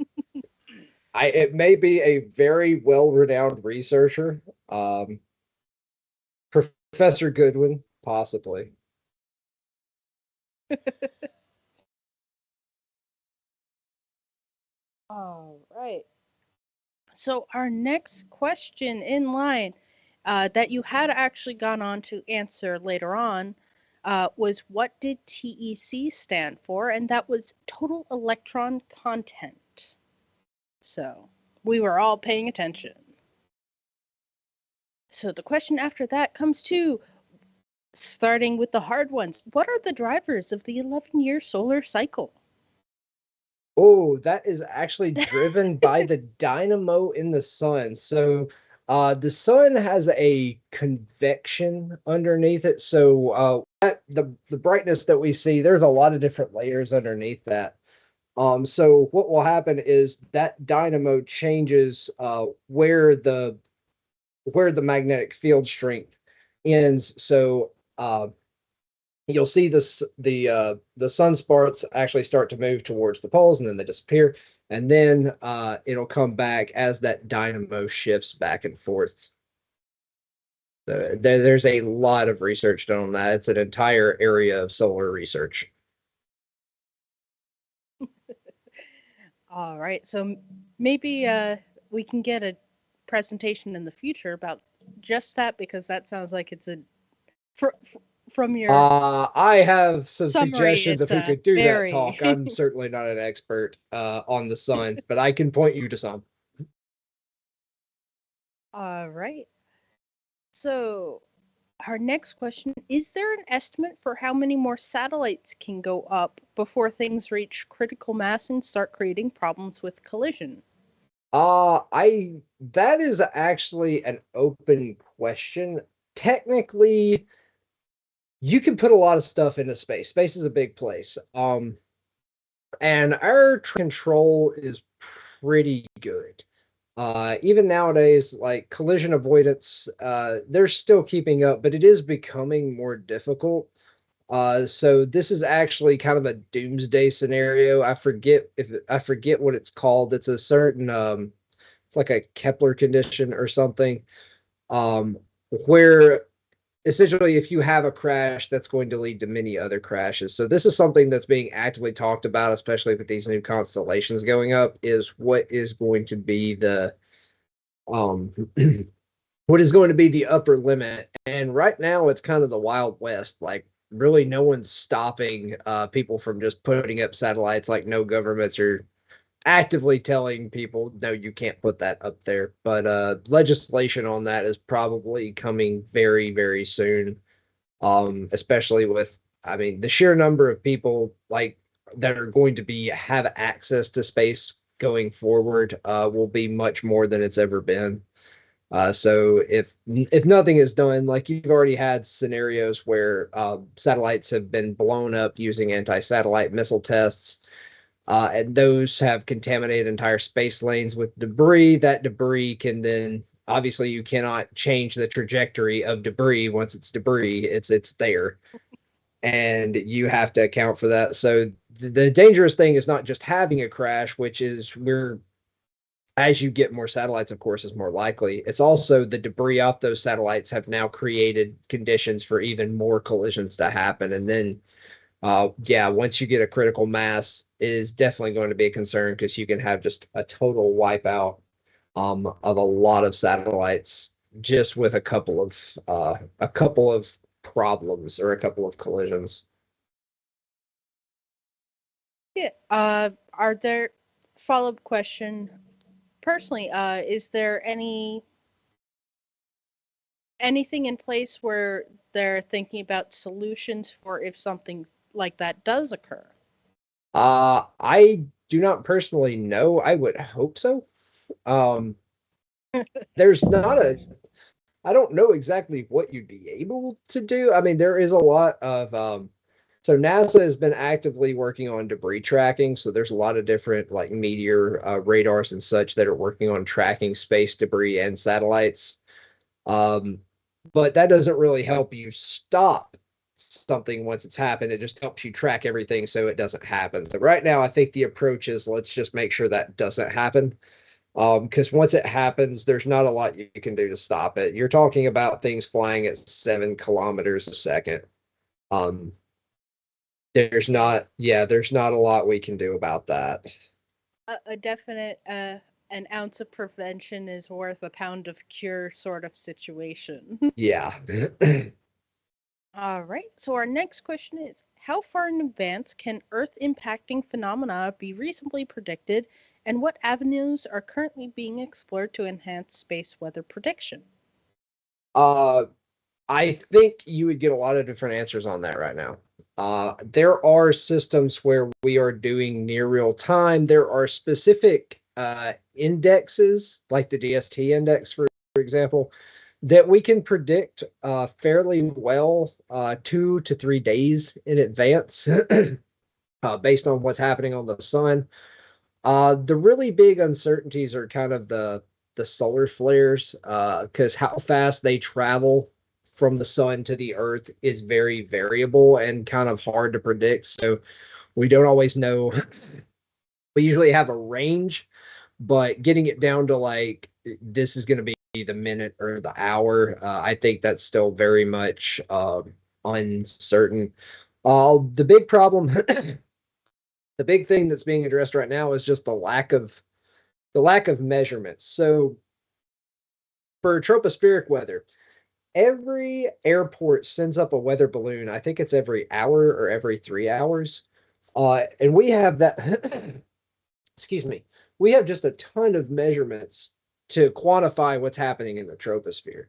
it may be a very well-renowned researcher. Professor Goodwin, possibly. All right. So our next question in line that you had actually gone on to answer later on was what did TEC stand for? And that was total electron content. So we were all paying attention. So the question after that comes to starting with the hard ones. What are the drivers of the 11-year solar cycle? Oh, that is actually driven by the dynamo in the sun. So, the sun has a convection underneath it. So, the brightness that we see, there's a lot of different layers underneath that. So what will happen is that dynamo changes where the magnetic field strength ends. So, you'll see the sunspots actually start to move towards the poles, and then they disappear, and then it'll come back as that dynamo shifts back and forth. So there's a lot of research done on that. It's an entire area of solar research. All right. So maybe we can get a presentation in the future about just that because that sounds like it's a from your I have some summary. suggestions of It's who a could do that talk. very I'm certainly not an expert on the sun, but I can point you to some. all right. So our next question is there an estimate for how many more satellites can go up before things reach critical mass and start creating problems with collision? I that is actually an open question. Technically, you can put a lot of stuff into space. Space is a big place. And our control is pretty good. Even nowadays, like collision avoidance, they're still keeping up, but it is becoming more difficult. So this is actually kind of a doomsday scenario. I forget what it's called. It's a certain it's like a Kepler condition or something. Where essentially if you have a crash, that's going to lead to many other crashes. So this is something that's being actively talked about, especially with these new constellations going up, is what is going to be um what is going to be the upper limit. And right now, it's kind of the Wild West. Like, really, no one's stopping people from just putting up satellites. Like, no governments are actively telling people, no, you can't put that up there. But legislation on that is probably coming very, very soon. Especially with, I mean, the sheer number of people like that are going to be have access to space going forward will be much more than it's ever been. So if nothing is done, like you've already had scenarios where satellites have been blown up using anti-satellite missile tests, and those have contaminated entire space lanes with debris. That debris can then obviously you cannot change the trajectory of debris once it's debris. It's there, and you have to account for that. So the dangerous thing is not just having a crash, which is we're as you get more satellites, of course, is more likely. It's also the debris off those satellites have now created conditions for even more collisions to happen. And then, yeah, once you get a critical mass, is definitely going to be a concern because you can have just a total wipeout of a lot of satellites just with a couple of problems or a couple of collisions. Yeah. Are there follow-up question? Personally, is there anything in place where they're thinking about solutions for if something like that does occur? I do not personally know. I would hope so. Um, there's not a I don't know exactly what you'd be able to do. I mean, there is a lot of so NASA has been actively working on debris tracking. So there's a lot of different like meteor radars and such that are working on tracking space debris and satellites. Um, but that doesn't really help you stop something once it's happened. It just helps you track everything so it doesn't happen. So right now, I think the approach is let's just make sure that doesn't happen. Because once it happens, there's not a lot you can do to stop it. You're talking about things flying at 7 kilometers a second. Um, there's not a lot we can do about that. A definite an ounce of prevention is worth a pound of cure sort of situation. Yeah. All right. So our next question is, how far in advance can Earth impacting phenomena be reasonably predicted, and what avenues are currently being explored to enhance space weather prediction? uh, I think you would get a lot of different answers on that right now. There are systems where we are doing near real time. There are specific indexes, like the DST index, for example, that we can predict fairly well 2 to 3 days in advance based on what's happening on the sun. The really big uncertainties are kind of the solar flares, because how fast they travel from the sun to the earth is very variable and kind of hard to predict. So we don't always know. We usually have a range, but getting it down to like this is going to be the minute or the hour, I think that's still very much uncertain. The big problem, the big thing that's being addressed right now is just the lack of measurements. So for tropospheric weather, every airport sends up a weather balloon. I think it's every hour or every 3 hours. And we have that, excuse me, we have just a ton of measurements to quantify what's happening in the troposphere.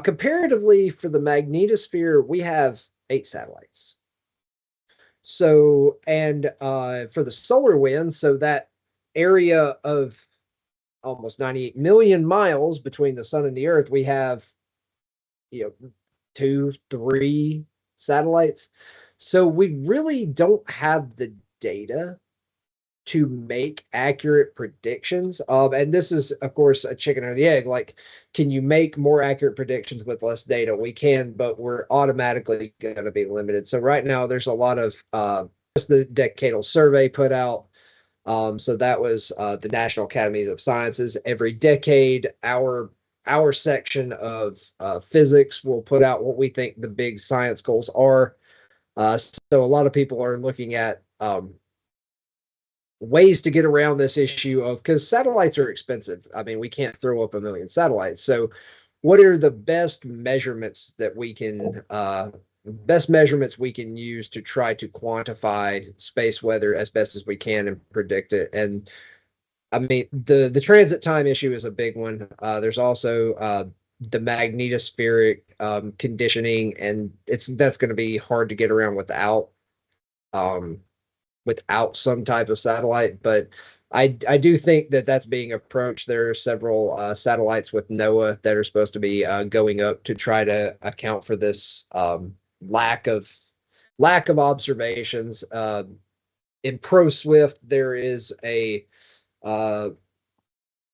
Comparatively, for the magnetosphere, we have 8 satellites. So, and for the solar wind, so that area of almost 98 million miles between the sun and the earth, we have, you know, 2, 3 satellites. So we really don't have the data to make accurate predictions. And this is, of course, a chicken or the egg. Like, can you make more accurate predictions with less data? We can, but we're automatically going to be limited. So right now, there's a lot of just the decadal survey put out. So that was the National Academies of Sciences. Every decade, our section of physics will put out what we think the big science goals are. So a lot of people are looking at ways to get around this issue of because satellites are expensive. I mean, we can't throw up a million satellites. So what are the best measurements that we can use to try to quantify space weather as best as we can and predict it. And I mean, the transit time issue is a big one. There's also the magnetospheric conditioning, and that's going to be hard to get around um, without some type of satellite. But I do think that that's being approached. There are several satellites with NOAA that are supposed to be going up to try to account for this lack of observations. In ProSwift, there is uh,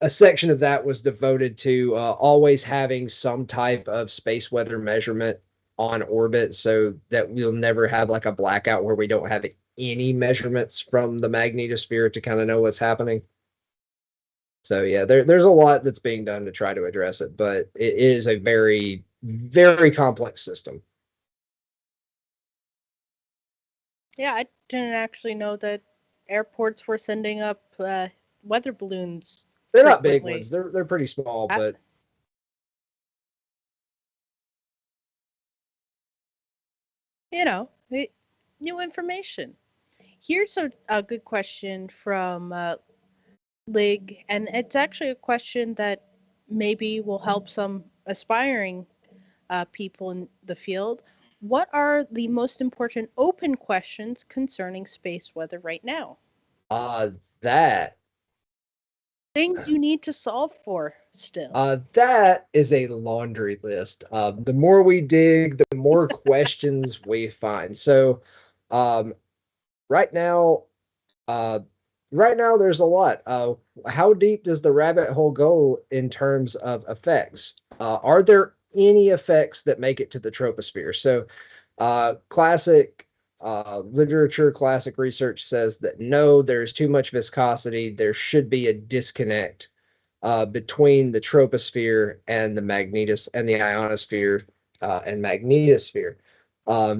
a section of that was devoted to always having some type of space weather measurement on orbit, so that we'll never have like a blackout where we don't have any measurements from the magnetosphere to kind of know what's happening. So yeah, there's a lot that's being done to try to address it, but it is a very, very complex system. Yeah, I didn't actually know that airports were sending up weather balloons They're not big frequently. ones. They're pretty small, I, but you know, new information. Here's a good question from Lig, and it's actually a question that maybe will help some aspiring people in the field. What are the most important open questions concerning space weather right now? uh that Things you need to solve for still. that is a laundry list. The more we dig, the more questions we find. So, um, right now, uh, there's a lot. How deep does the rabbit hole go in terms of effects? Are there any effects that make it to the troposphere? So, classic literature, classic research says that no, there's too much viscosity. There should be a disconnect between the troposphere and the ionosphere and magnetosphere.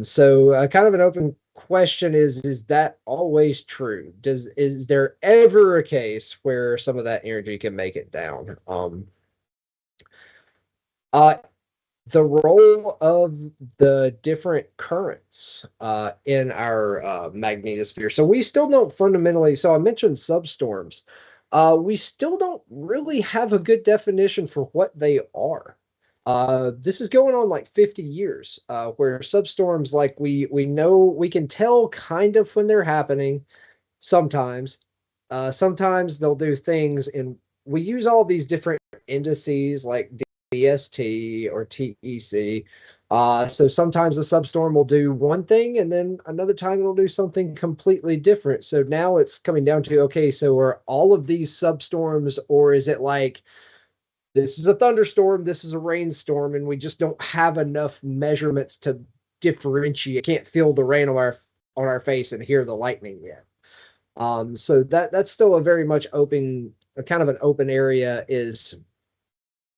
So kind of an open question is that always true? Is there ever a case where some of that energy can make it down? Uh, the role of the different currents in our magnetosphere. So we still don't fundamentally. So I mentioned substorms. We still don't really have a good definition for what they are. This is going on like 50 years, where substorms, like we know we can tell kind of when they're happening. Sometimes, sometimes they'll do things, and we use all these different indices like DST or TEC. So sometimes the substorm will do one thing, and then another time it'll do something completely different. So now it's coming down to, okay, so are all of these substorms, or is it like this is a thunderstorm, this is a rainstorm, and we just don't have enough measurements to differentiate? Can't feel the rain on our face and hear the lightning yet. So that's still a very much open, a kind of an open area. Is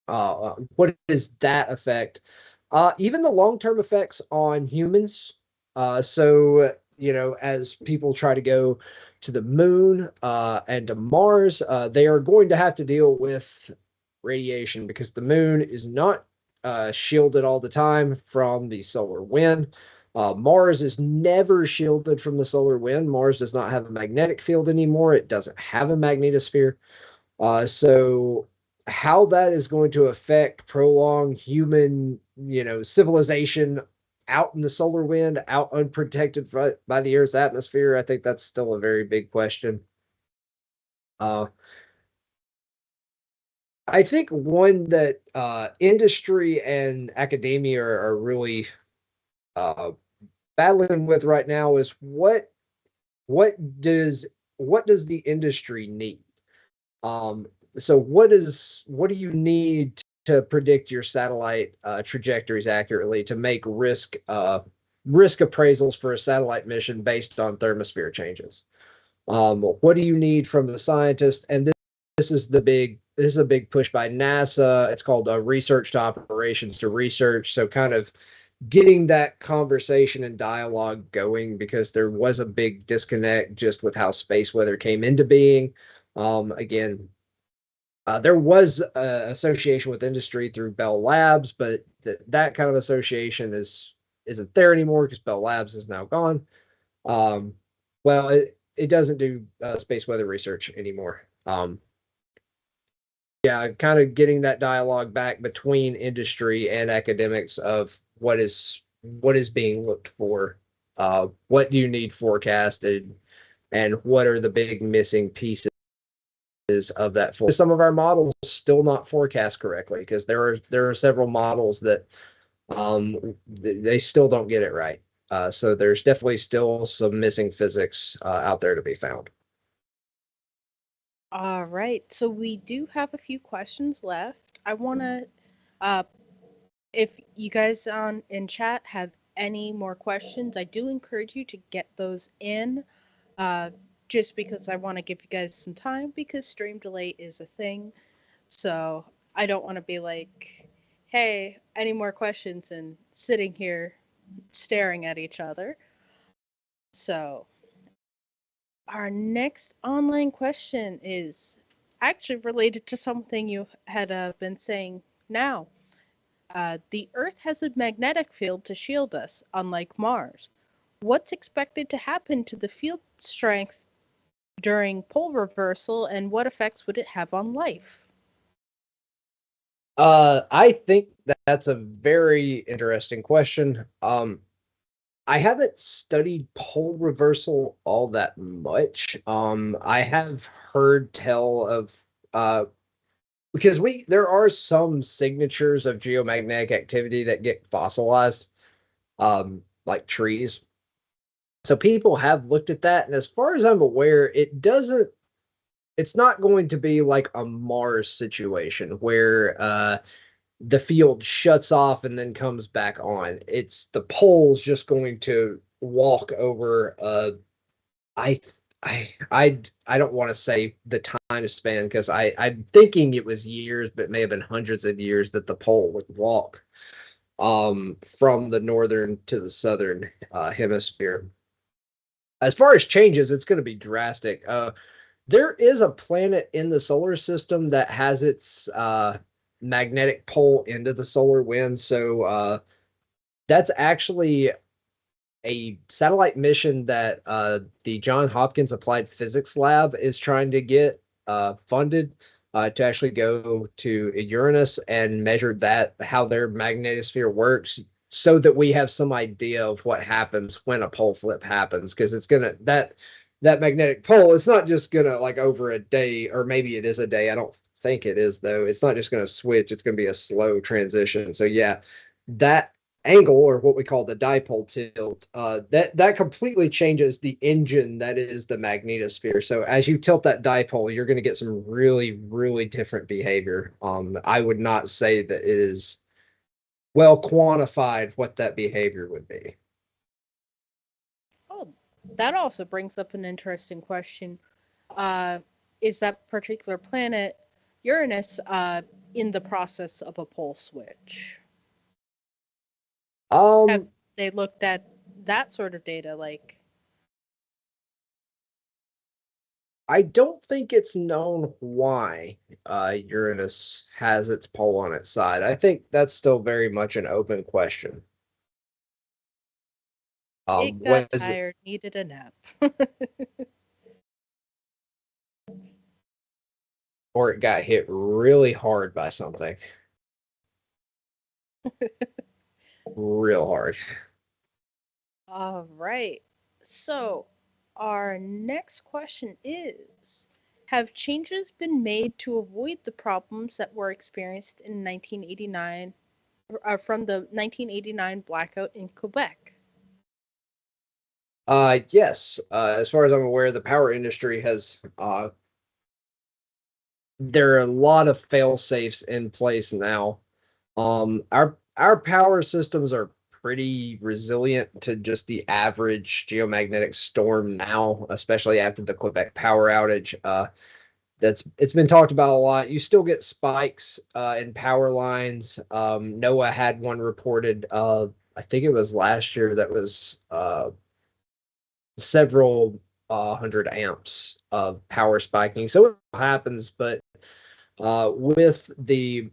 what is that effect? Even the long-term effects on humans. So, as people try to go to the moon and to Mars, they are going to have to deal with radiation because the moon is not shielded all the time from the solar wind. Mars is never shielded from the solar wind. Mars does not have a magnetic field anymore. It doesn't have a magnetosphere. So how that is going to affect prolonged human, civilization out in the solar wind, out unprotected by the Earth's atmosphere, I think that's still a very big question. Uh, I think one that industry and academia are really uh, battling with right now is what does what does the industry need? Um, so what do you need to predict your satellite trajectories accurately to make risk appraisals for a satellite mission based on thermosphere changes? What do you need from the scientists? And this is a big push by NASA. It's called research to operations to research. So kind of getting that conversation and dialogue going, because there was a big disconnect just with how space weather came into being. Again, There was an association with industry through Bell Labs, but that kind of association isn't there anymore because Bell Labs is now gone. Um, well, it doesn't do space weather research anymore. Yeah, kind of getting that dialogue back between industry and academics of what is being looked for, what do you need forecasted, and what are the big missing pieces of that. For some of our models still not forecast correctly because there are several models that they still don't get it right. So there's definitely still some missing physics out there to be found. All right. So we do have a few questions left. I want to, uh, if you guys on in chat have any more questions, I do encourage you to get those in. Uh, just because I want to give you guys some time because stream delay is a thing. So I don't want to be like, hey, any more questions and sitting here staring at each other. So our next online question is actually related to something you had been saying now. The Earth has a magnetic field to shield us, unlike Mars. What's expected to happen to the field strength during pole reversal, and what effects would it have on life? I think that's a very interesting question. I haven't studied pole reversal all that much. I have heard tell of because there are some signatures of geomagnetic activity that get fossilized, like trees. So people have looked at that, and as far as I'm aware, it's not going to be like a Mars situation where the field shuts off and then comes back on. It's the pole's just going to walk over I I don't want to say the time span because I'm thinking it was years, but it may have been hundreds of years that the pole would walk from the northern to the southern hemisphere. As far as changes, it's going to be drastic. There is a planet in the solar system that has its magnetic pole into the solar wind. So that's actually a satellite mission that the John Hopkins Applied Physics Lab is trying to get funded to actually go to Uranus and measure that how their magnetosphere works, so that we have some idea of what happens when a pole flip happens. Because it's gonna that magnetic pole, it's not just gonna like over a day, or maybe it is a day. I don't think it is though. It's not just gonna switch. It's gonna be a slow transition. So yeah, that angle, or what we call the dipole tilt, that completely changes the engine that is the magnetosphere. So as you tilt that dipole, you're going to get some really, really different behavior. I would not say that it is well quantified what that behavior would be. Oh, that also brings up an interesting question. Uh, is that particular planet, Uranus, in the process of a pole switch? Have Um, they looked at that sort of data? Like, I don't think it's known why Uranus has its pole on its side. I think that's still very much an open question. it got Was tired, needed a nap. or it got hit really hard by something, real hard. All right. So, our next question is, have changes been made to avoid the problems that were experienced in 1989 from the 1989 blackout in Quebec? Yes. As far as I'm aware, the power industry has there are a lot of fail safes in place now. Our power systems are pretty resilient to just the average geomagnetic storm now, especially after the Quebec power outage. It's been talked about a lot. You still get spikes in power lines. NOAA had one reported. I think it was last year that was several hundred amps of power spiking. So it happens, but With the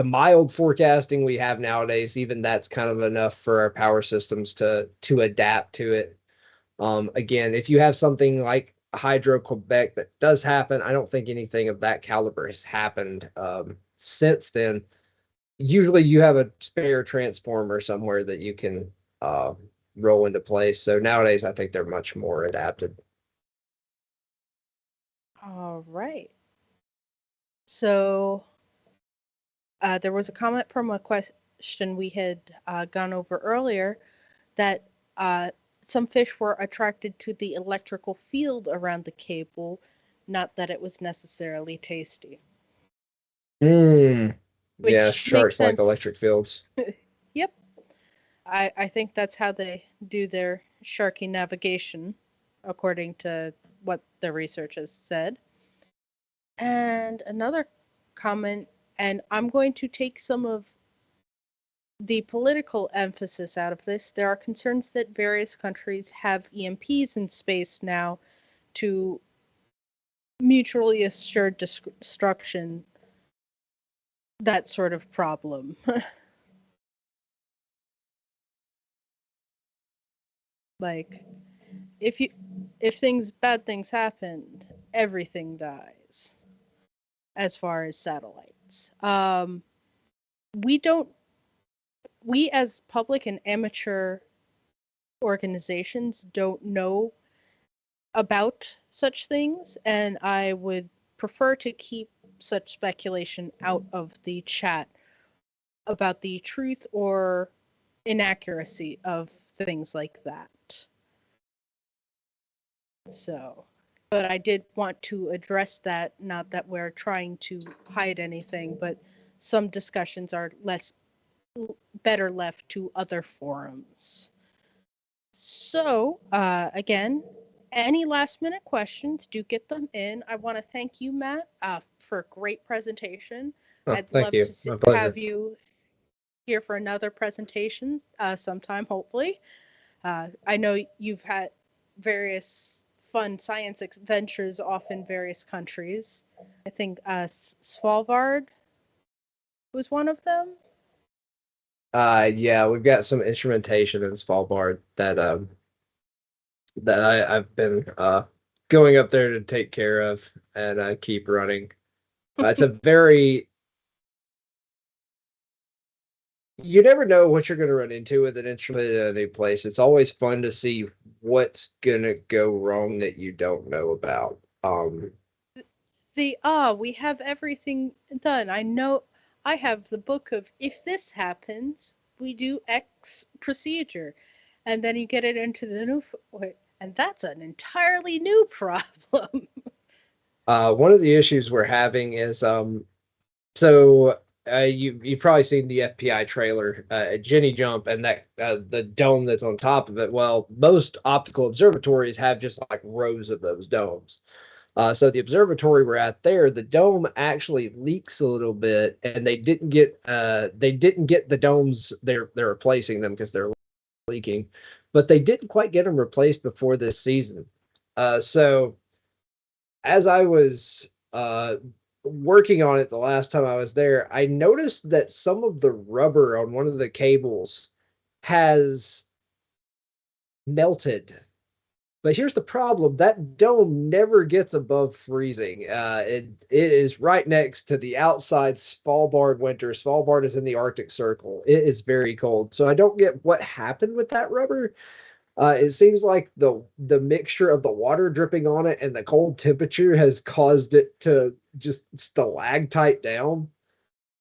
mild forecasting we have nowadays, even that's kind of enough for our power systems to adapt to it. Again, if you have something like Hydro Quebec that does happen, I don't think anything of that caliber has happened since then. Usually, you have a spare transformer somewhere that you can uh, roll into place. So nowadays, I think they're much more adapted. All right. So there was a comment from a question we had gone over earlier that uh, some fish were attracted to the electrical field around the cable, not that it was necessarily tasty, Mm, yeah, which makes sharks like electric sense. fields. Yep. I think that's how they do their sharky navigation, according to what the research has said. And another comment, and I'm going to take some of the political emphasis out of this. There are concerns that various countries have EMPs in space now to mutually assured destruction, that sort of problem. Like if you if things bad things happen, everything dies as far as satellites. We don't we as public and amateur organizations don't know about such things, and I would prefer to keep such speculation out of the chat about the truth or inaccuracy of things like that. So, but I did want to address that, not that we're trying to hide anything, but some discussions are less better left to other forums. So, again, any last minute questions, do get them in. I want to thank you, Matt, for a great presentation. Oh, I'd thank love you. to My have pleasure. you here for another presentation sometime, hopefully. I know you've had various fun science adventures off in various countries. I think Svalbard was one of them. Yeah, we've got some instrumentation in Svalbard that I've been going up there to take care of and keep running. It's a very you never know what you're going to run into with an instrument in a new place. It's always fun to see what's going to go wrong that you don't know about. We have everything done. I know I have the book of if this happens, we do X procedure. And then you get it into the new, and that's an entirely new problem. One of the issues we're having is so you've probably seen the FPI trailer at Jenny Jump and that the dome that's on top of it. Well, most optical observatories have just like rows of those domes. So the observatory we're at there, the dome actually leaks a little bit, and they didn't get the domes. They're replacing them because they're leaking, but they didn't quite get them replaced before this season. So as I was working on it the last time I was there, I noticed that some of the rubber on one of the cables has melted. But here's the problem: that dome never gets above freezing. It is right next to the outside Svalbard winter. Svalbard is in the Arctic Circle. It is very cold. So I don't get what happened with that rubber. It seems like the mixture of the water dripping on it and the cold temperature has caused it to just stalactite down.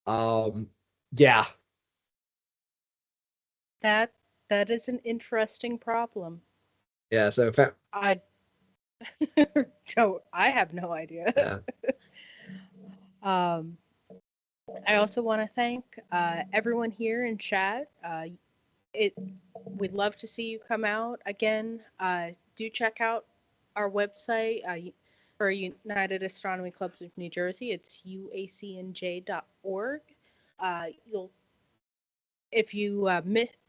Um, yeah, That that is an interesting problem. yeah. So I don't. I have no idea. yeah, um, I also want to thank everyone here in chat. It We'd love to see you come out again. Do check out our website for United Astronomy Clubs of New Jersey. It's uacnj.org. You'll If you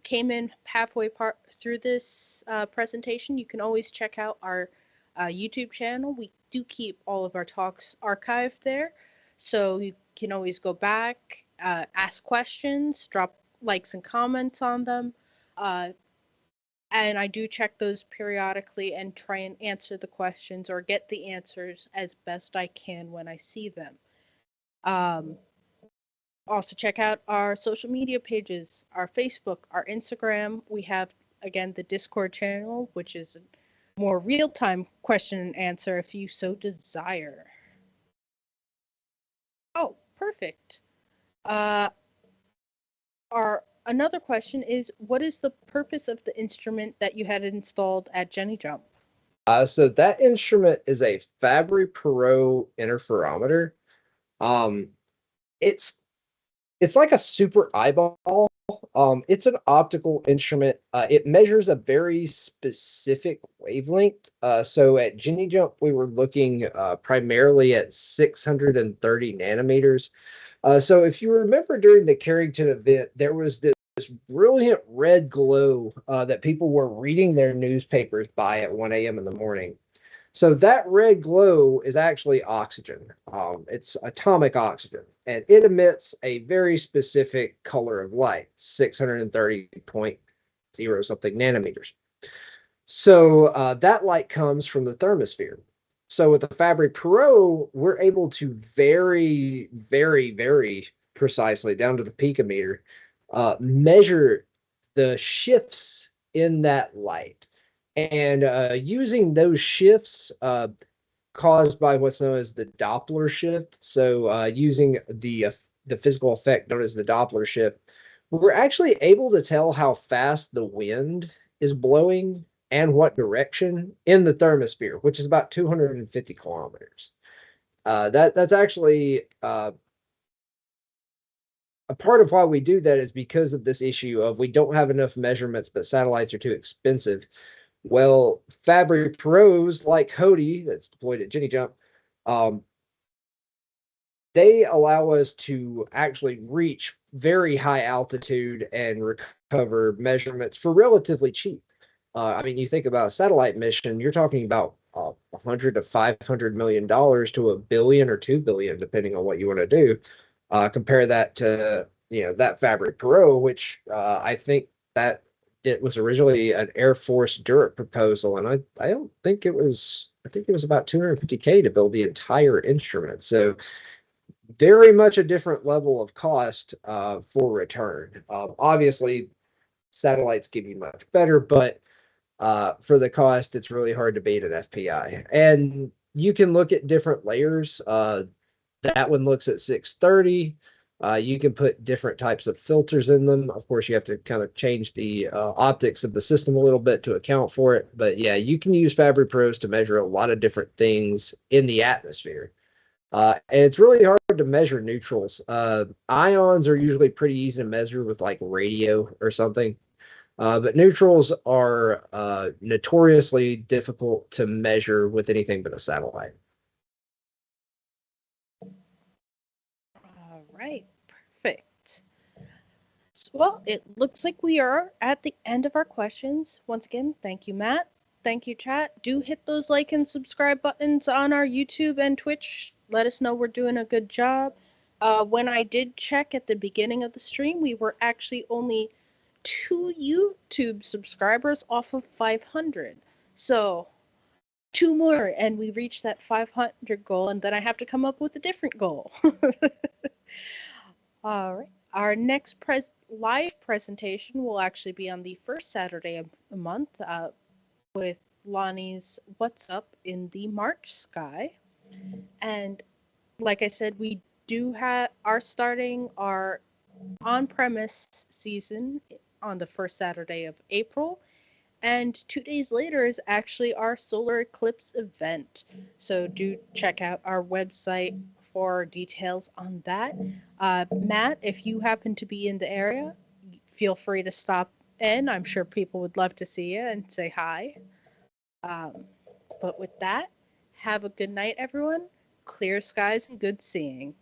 came in halfway part through this presentation, you can always check out our YouTube channel. We do keep all of our talks archived there. So you can always go back, ask questions, drop likes and comments on them. Uh, and I do check those periodically and try and answer the questions or get the answers as best I can when I see them. Um, Also, check out our social media pages, our Facebook, our Instagram. We have, again, the Discord channel, which is a more real time question and answer if you so desire. Oh, perfect. Uh, another question is, what is the purpose of the instrument that you had installed at Jenny Jump? So that instrument is a Fabry Perot interferometer. Um, it's it's like a super eyeball. It's an optical instrument. It measures a very specific wavelength. So at Jenny Jump, we were looking primarily at 630 nanometers. So if you remember during the Carrington event, there was this brilliant red glow that people were reading their newspapers by at 1 a.m. in the morning. So that red glow is actually oxygen. It's atomic oxygen, and it emits a very specific color of light, 630.0 something nanometers. So that light comes from the thermosphere. So with the Fabry Perot, we're able to very, very, very precisely down to the picometer measure the shifts in that light. And using those shifts caused by what's known as the Doppler shift, so using the physical effect known as the Doppler shift, we're actually able to tell how fast the wind is blowing and what direction in the thermosphere, which is about 250 kilometers. That's actually a part of why we do that is because of this issue of we don't have enough measurements, but satellites are too expensive. Well, Fabry Pros like Hody, that's deployed at Jenny Jump, um, they allow us to actually reach very high altitude and recover measurements for relatively cheap. I mean, you think about a satellite mission, you're talking about 100 to 500 million dollars to a billion or 2 billion, depending on what you want to do. Compare that to that Fabry Pro, which I think that it was originally an Air Force Durant proposal, and I don't think it was. I think it was about 250K to build the entire instrument. So very much a different level of cost for return. Obviously, satellites give you much better, but for the cost, it's really hard to beat an FPI. And you can look at different layers. That one looks at 630. You can put different types of filters in them. Of course, you have to kind of change the optics of the system a little bit to account for it. But yeah, you can use Fabry Pros to measure a lot of different things in the atmosphere. And it's really hard to measure neutrals. Ions are usually pretty easy to measure with like radio or something. But neutrals are notoriously difficult to measure with anything but a satellite. All right, perfect. Well, it looks like we are at the end of our questions. Once again, thank you, Matt. Thank you, chat. Do hit those like and subscribe buttons on our YouTube and Twitch. Let us know we're doing a good job. When I did check at the beginning of the stream, we were actually only 2 YouTube subscribers off of 500. So 2 more, and we reached that 500 goal, and then I have to come up with a different goal. All right. Our next live presentation will actually be on the first Saturday of the month with Lonnie's What's Up in the March Sky. And like I said, we are starting our on-premise season on the first Saturday of April. And 2 days later is actually our solar eclipse event. So do check out our website for details on that. Matt, if you happen to be in the area, feel free to stop in. I'm sure people would love to see you and say hi. Um, but with that, have a good night, everyone. Clear skies and good seeing.